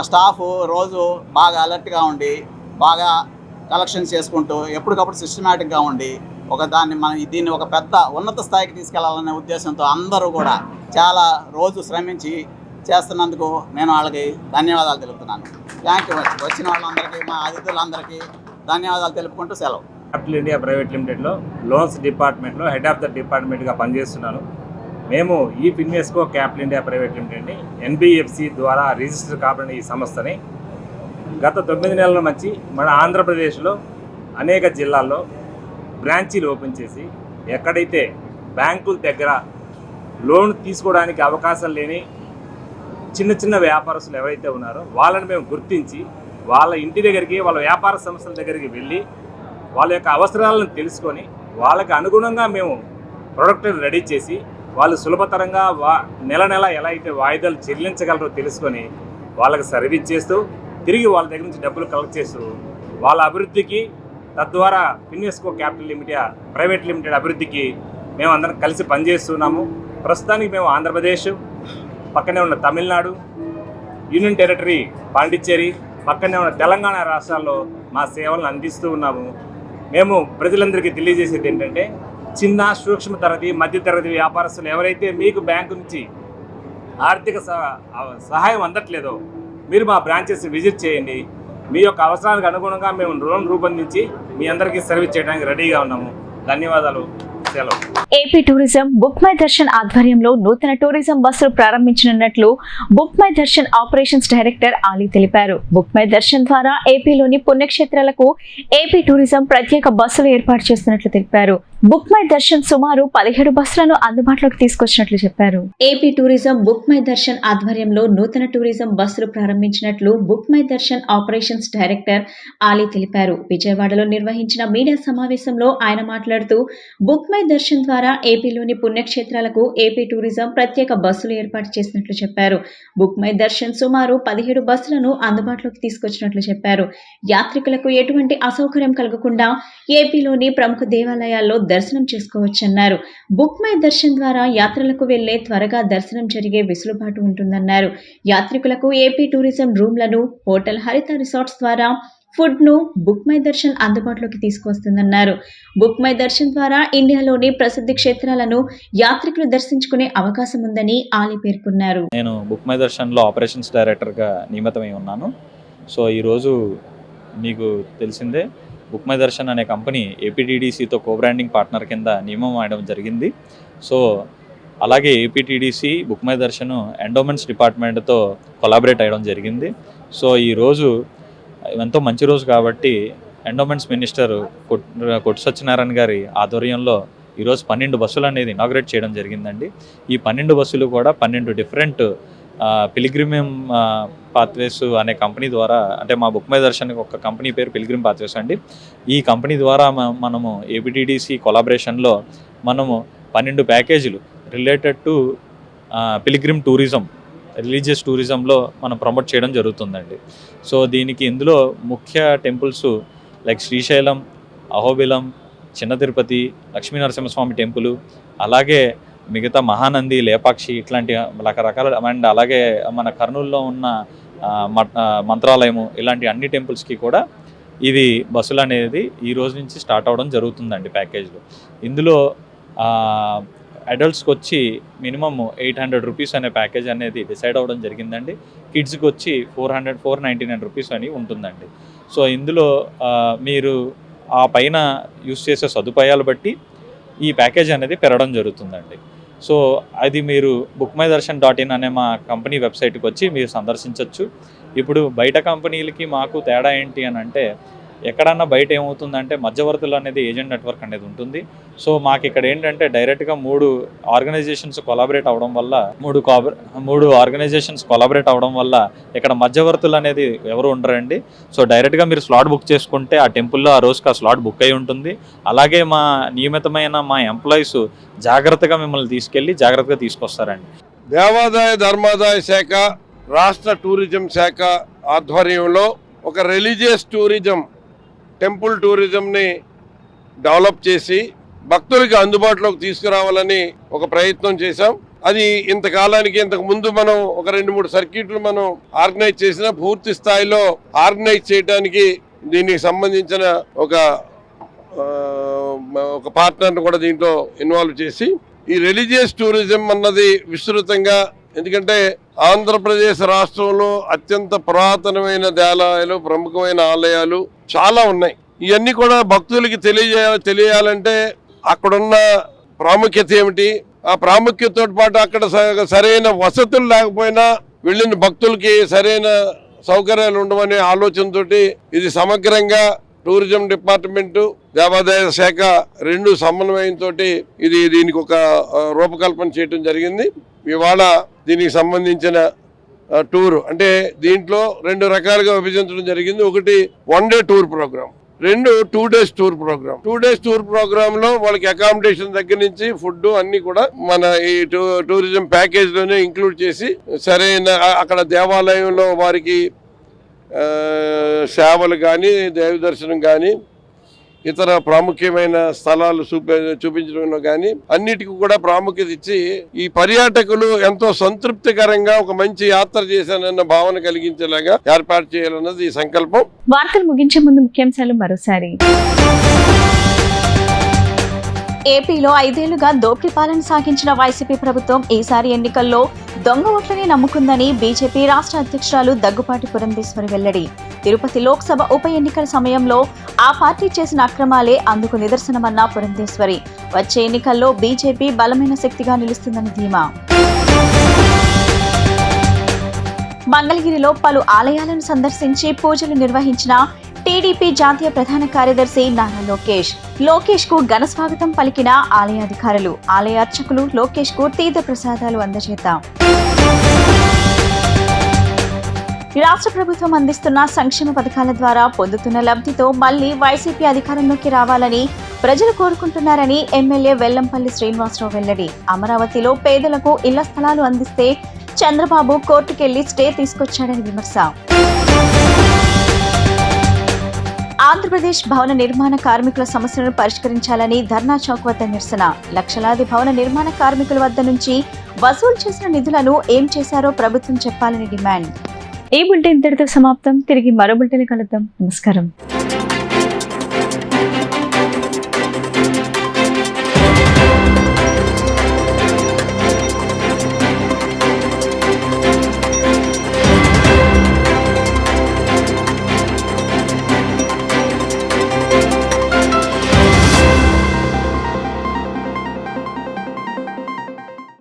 స్టాఫ్ రోజు బాగా అలర్ట్గా ఉండి బాగా కలెక్షన్స్ చేసుకుంటూ ఎప్పటికప్పుడు సిస్టమేటిక్గా ఉండి దీన్ని ఒక పెద్ద ఉన్నత స్థాయికి తీసుకెళ్లాలనే ఉద్దేశంతో అందరూ కూడా చాలా రోజు శ్రమించి చేస్తున్నందుకు నేను వాళ్ళకి ధన్యవాదాలు తెలుపుతున్నాను. Thank you. వచ్చిన వాళ్ళందరికీ, మా అతిథులందరికీ ధన్యవాదాలు తెలుపుకుంటూ సెలవు. క్యాపిటల్ ఇండియా ప్రైవేట్ లిమిటెడ్లో లోన్స్ డిపార్ట్మెంట్లో హెడ్ ఆఫ్ ద డిపార్ట్మెంట్గా పనిచేస్తున్నాను. మేము ఈ ఫిన్వెస్కో క్యాపిటల్ ఇండియా ప్రైవేట్ లిమిటెడ్ని ఎన్బిఎఫ్సి ద్వారా రిజిస్టర్ కాబడిన ఈ సంస్థని గత 9 నెలల నుంచి మన ఆంధ్రప్రదేశ్లో అనేక జిల్లాల్లో బ్రాంచీలు ఓపెన్ చేసి ఎక్కడైతే బ్యాంకుల దగ్గర లోన్ తీసుకోవడానికి అవకాశం లేని చిన్న వ్యాపారస్తులు ఎవరైతే ఉన్నారో వాళ్ళని మేము గుర్తించి వాళ్ళ ఇంటి దగ్గరికి, వాళ్ళ వ్యాపార సంస్థల దగ్గరికి వెళ్ళి వాళ్ళ యొక్క అవసరాలను తెలుసుకొని వాళ్ళకి అనుగుణంగా మేము ప్రోడక్ట్ని రెడీ చేసి వాళ్ళు సులభతరంగా నెల ఎలా అయితే వాయిదాలు చెల్లించగలరో తెలుసుకొని వాళ్ళకి సర్వీస్ చేస్తూ తిరిగి వాళ్ళ దగ్గర నుంచి డబ్బులు కలెక్ట్ చేస్తూ వాళ్ళ అభివృద్ధికి, తద్వారా ఫిన్వెస్కో క్యాపిటల్ ఇండియా ప్రైవేట్ లిమిటెడ్ అభివృద్ధికి మేము అందరం కలిసి పనిచేస్తున్నాము. ప్రస్తుతానికి మేము ఆంధ్రప్రదేశ్, పక్కనే ఉన్న తమిళనాడు, యూనియన్ టెరిటరీ పాండిచ్చేరి, పక్కనే ఉన్న తెలంగాణ రాష్ట్రాల్లో మా సేవలను అందిస్తూ ఉన్నాము. మేము ప్రజలందరికీ తెలియజేసేది ఏంటంటే, చిన్న సూక్ష్మ తరగతి, మధ్యతరగతి వ్యాపారస్తులు ఎవరైతే మీకు బ్యాంకు నుంచి ఆర్థిక సహాయం అందట్లేదో మీరు మా బ్రాంచెస్ విజిట్ చేయండి. మీ యొక్క అవసరానికి అనుగుణంగా మేము లోన్ రూపొందించి మీ అందరికీ సర్వీస్ చేయడానికి రెడీగా ఉన్నాము. ధన్యవాదాలు. సెలవు. AP tourism book my Darshan ఆధ్వర్యంలో నూతన టూరిజం బస్సులు ప్రారంభించనున్నట్లు book my Darshan operations director Ali తెలిపారు. బుక్ మై దర్శన్ ద్వారా ఏపీలోని పుణ్యక్షేత్రాలకు ఏపీ టూరిజం ప్రత్యేక బస్సులు ఏర్పాటు చేస్తున్నట్లు తెలిపారు. బుక్ మై దర్శన్ సుమారు 17 బస్సులను అందుబాటులోకి తీసుకొచ్చినట్లు చెప్పారు. AP tourism book my Darshan ఆధ్వర్యంలో నూతన టూరిజం బస్సులు ప్రారంభించినట్లు book my Darshan operations director Ali తెలిపారు. విజయవాడలో నిర్వహించిన మీడియా సమావేశంలో ఆయన మాట్లాడుతూ, బుక్ మై దర్శన్ ద్వారా ఏపీలోని పుణ్యక్షేత్రాలకు ఏపీ టూరిజం ప్రత్యేక బస్సులు ఏర్పాటు చేసినట్లు చెప్పారు. బుక్ మై దర్శన్ సుమారు 17 బస్సులను అందుబాటులోకి తీసుకొచ్చినట్లు చెప్పారు. యాత్రికులకు ఎటువంటి అసౌకర్యం కలగకుండా ఏపీలోని ప్రముఖ దేవాలయాల్లో దర్శనం చేసుకోవచ్చన్నారు. బుక్ మై దర్శన్ ద్వారా యాత్రలకు వెళ్లే త్వరగా దర్శనం జరిగే వెసులుబాటు ఉంటుందన్నారు. యాత్రికులకు ఏపీ టూరిజం రూమ్లను హోటల్ హరిత రిసార్ట్స్ ద్వారా ఫుడ్ ను బుక్ మై దర్శన్ అందుబాటులోకి తీసుకువస్తుందన్నారు. బుక్ మై దర్శన్ ద్వారా ఇండియాలోని ప్రసిద్ధ క్షేత్రాలను యాత్రికులు దర్శించుకునే అవకాశం ఉందని ఆలీ పేర్కొన్నారు. నేను బుక్ మై దర్శన్లో ఆపరేషన్స్ డైరెక్టర్గా నియమితమై ఉన్నాను. సో ఈరోజు మీకు తెలిసిందే, బుక్ మై దర్శన్ అనే కంపెనీ ఏపీటీడీసీతో కోబ్రాండింగ్ పార్ట్నర్ కింద నియమం అవడం జరిగింది. సో అలాగే APTDC book my Darshan endowments డిపార్ట్మెంట్తో కొలాబరేట్ అయ్యడం జరిగింది. సో ఈరోజు ఎంతో మంచి రోజు కాబట్టి ఎండోమెంట్స్ మినిస్టర్ కొట్టు సత్యనారాయణ గారి ఆధ్వర్యంలో ఈరోజు 12 బస్సులు అనేది ఇనాగ్రేట్ చేయడం జరిగిందండి. ఈ 12 బస్సులు కూడా 12 డిఫరెంట్ పిలిగ్రిమ్ పాత్వేస్ అనే కంపెనీ ద్వారా, అంటే మా బుక్ మై దర్శన్కి ఒక కంపెనీ పేరు పిలిగ్రిమ్ పాత్వేస్ అండి. ఈ కంపెనీ ద్వారా మనము ఏపీటీడీసీ కొలాబరేషన్లో మనము 12 ప్యాకేజీలు related to pilgrim tourism, religious టూరిజంలో మనం ప్రమోట్ చేయడం జరుగుతుందండి. సో దీనికి ఇందులో ముఖ్య టెంపుల్స్ లైక్ శ్రీశైలం, అహోబిలం, చిన్న తిరుపతి, లక్ష్మీ నరసింహస్వామి టెంపుల్, అలాగే మిగతా మహానంది, లేపాక్షి ఇట్లాంటి రకరకాల, అండ్ అలాగే మన కర్నూలులో ఉన్న మంత్రాలయము, ఇలాంటి అన్ని టెంపుల్స్కి కూడా ఇది బస్సులు అనేది ఈ రోజు నుంచి స్టార్ట్ అవ్వడం జరుగుతుందండి ప్యాకేజ్లో. ఇందులో అడల్ట్స్కి వచ్చి మినిమమ్ 800 రూపీస్ అనే ప్యాకేజ్ అనేది డిసైడ్ అవ్వడం జరిగిందండి. కిడ్స్కి వచ్చి 499 రూపీస్ అని ఉంటుందండి. సో ఇందులో మీరు ఆ పైన యూస్ చేసే సదుపాయాలు బట్టి ఈ ప్యాకేజ్ అనేది పెరగడం జరుగుతుందండి. సో అది మీరు bookmydharshan.in అనే మా కంపెనీ వెబ్సైట్కి వచ్చి మీరు సందర్శించవచ్చు. ఇప్పుడు బయట కంపెనీలకి మాకు తేడా ఏంటి అని అంటే, ఎక్కడన్నా బయట ఏమవుతుందంటే మధ్యవర్తులు అనేది ఏజెంట్ నెట్వర్క్ అనేది ఉంటుంది. సో మాకు ఇక్కడ ఏంటంటే డైరెక్ట్గా 3 ఆర్గనైజేషన్స్ కొలాబరేట్ అవ్వడం వల్ల 3 ఆర్గనైజేషన్స్ కొలాబరేట్ అవ్వడం వల్ల ఇక్కడ మధ్యవర్తులు అనేది ఎవరు ఉండరండి. సో డైరెక్ట్గా మీరు స్లాట్ బుక్ చేసుకుంటే ఆ టెంపుల్లో ఆ రోజుకి ఆ స్లాట్ బుక్ అయి ఉంటుంది. అలాగే మా నియమితమైన మా ఎంప్లాయీస్ జాగ్రత్తగా మిమ్మల్ని తీసుకెళ్ళి జాగ్రత్తగా తీసుకొస్తారండి. దేవాదాయ ధర్మాదాయ శాఖ, రాష్ట్ర టూరిజం శాఖ ఆధ్వర్యంలో ఒక రిలీజియస్ టూరిజం, టెంపుల్ టూరిజంని డెవలప్ చేసి భక్తులకి అందుబాటులోకి తీసుకురావాలని ఒక ప్రయత్నం చేశాం. అది ఇంతకాలానికి ఇంతకు ముందు మనం ఒక 2-3 సర్క్యూట్లు మనం ఆర్గనైజ్ చేసిన, పూర్తి స్థాయిలో ఆర్గనైజ్ చేయడానికి దీనికి సంబంధించిన ఒక పార్ట్నర్ని కూడా దీంట్లో ఇన్వాల్వ్ చేసి ఈ రిలీజియస్ టూరిజం అన్నది విస్తృతంగా, ఎందుకంటే ఆంధ్రప్రదేశ్ రాష్ట్రంలో అత్యంత పురాతనమైన దేవాలయాలు, ప్రముఖమైన ఆలయాలు చాలా ఉన్నాయి. ఇవన్నీ కూడా భక్తులకి తెలియాలంటే అక్కడున్న ప్రాముఖ్యత ఏమిటి, ఆ ప్రాముఖ్యతతో పాటు అక్కడ సరైన వసతులు లేకపోయినా వెళ్ళిన భక్తులకి సరైన సౌకర్యాలు ఉండవనే ఆలోచనతోటి ఇది సమగ్రంగా టూరిజం డిపార్ట్మెంటు, దేవాదాయ శాఖ 2 సమన్వయంతో దీనికి ఒక రూపకల్పన చేయడం జరిగింది. ఇవాళ దీనికి సంబంధించిన టూర్ అంటే దీంట్లో 2 రకాలుగా విభజించడం జరిగింది. ఒకటి 1 day tour program, 2 2 days tour program. 2 days tour program లో వాళ్ళకి అకామిడేషన్ దగ్గర నుంచి ఫుడ్ అన్ని కూడా మన ఈ టూరిజం ప్యాకేజ్ లోనే ఇంక్లూడ్ చేసి సరైన అక్కడ దేవాలయంలో వారికి సేవలు కానీ, దైవ దర్శనం కానీ, ఇతర ప్రాముఖ్యమైన స్థలాలు చూపించడంలో కానీ అన్నిటికీ కూడా ప్రాముఖ్యత ఇచ్చి ఈ పర్యాటకులు ఎంతో సంతృప్తికరంగా ఒక మంచి యాత్ర చేశానన్న భావన కలిగించేలాగా ఏర్పాటు చేయాలన్నది ఈ సంకల్పం. వార్తలు ముగించే ముందు ముఖ్యాంశాలు మరోసారి. ఏపీలో 5 ఏళ్లుగా దోపిడీ పాలన సాగించిన వైసీపీ ప్రభుత్వం ఈసారి ఎన్నికల్లో దొంగ ఓట్లని నమ్ముకుందని బీజేపీ రాష్ట్ర అధ్యక్షురాలు దగ్గుపాటి పురంధేశ్వరి వెల్లడి. తిరుపతి లోక్సభ ఉప ఎన్నికల సమయంలో ఆ పార్టీ చేసిన అక్రమాలే అందుకు నిదర్శనమన్న పురంధేశ్వరి. వచ్చే ఎన్నికల్లో బీజేపీ బలమైన శక్తిగా నిలుస్తుందని ధీమా. మంగళగిరిలో పలు ఆలయాలను సందర్శించి పూజలు నిర్వహించిన టీడీపీ జాతీయ ప్రధాన కార్యదర్శి నారా లోకేష్ కు ఘన స్వాగతం పలికిన ఆలయాధికారులు. ఆలయ అర్చకులు లోకేష్ కు తీర్థ ప్రసాదాలు అందజేత. రాష్ట్ర ప్రభుత్వం అందిస్తున్న సంక్షేమ పథకాల ద్వారా పొందుతున్న లబ్ధితో మళ్లీ వైసీపీ అధికారంలోకి రావాలని ప్రజలు కోరుకుంటున్నారని ఎమ్మెల్యే వెల్లంపల్లి శ్రీనివాసరావు వెల్లడి. అమరావతిలో పేదలకు ఇళ్ల స్థలాలు అందిస్తే చంద్రబాబు కోర్టుకెళ్లి స్టే తీసుకొచ్చాడని విమర్శ. ఆంధ్రప్రదేశ్ భవన నిర్మాణ కార్మికుల సమస్యలను పరిష్కరించాలని ధర్నా చౌక్ వద్ద నిరసన. లక్షలాది భవన నిర్మాణ కార్మికుల వద్ద నుంచి వసూలు చేసిన నిధులను ఏం చేశారో ప్రభుత్వం చెప్పాలని డిమాండ్. ఈ బులెటిన్ ఇంతటితో సమాప్తం. తిరిగి మరో బులెటిన్ కలుద్దాం. నమస్కారం.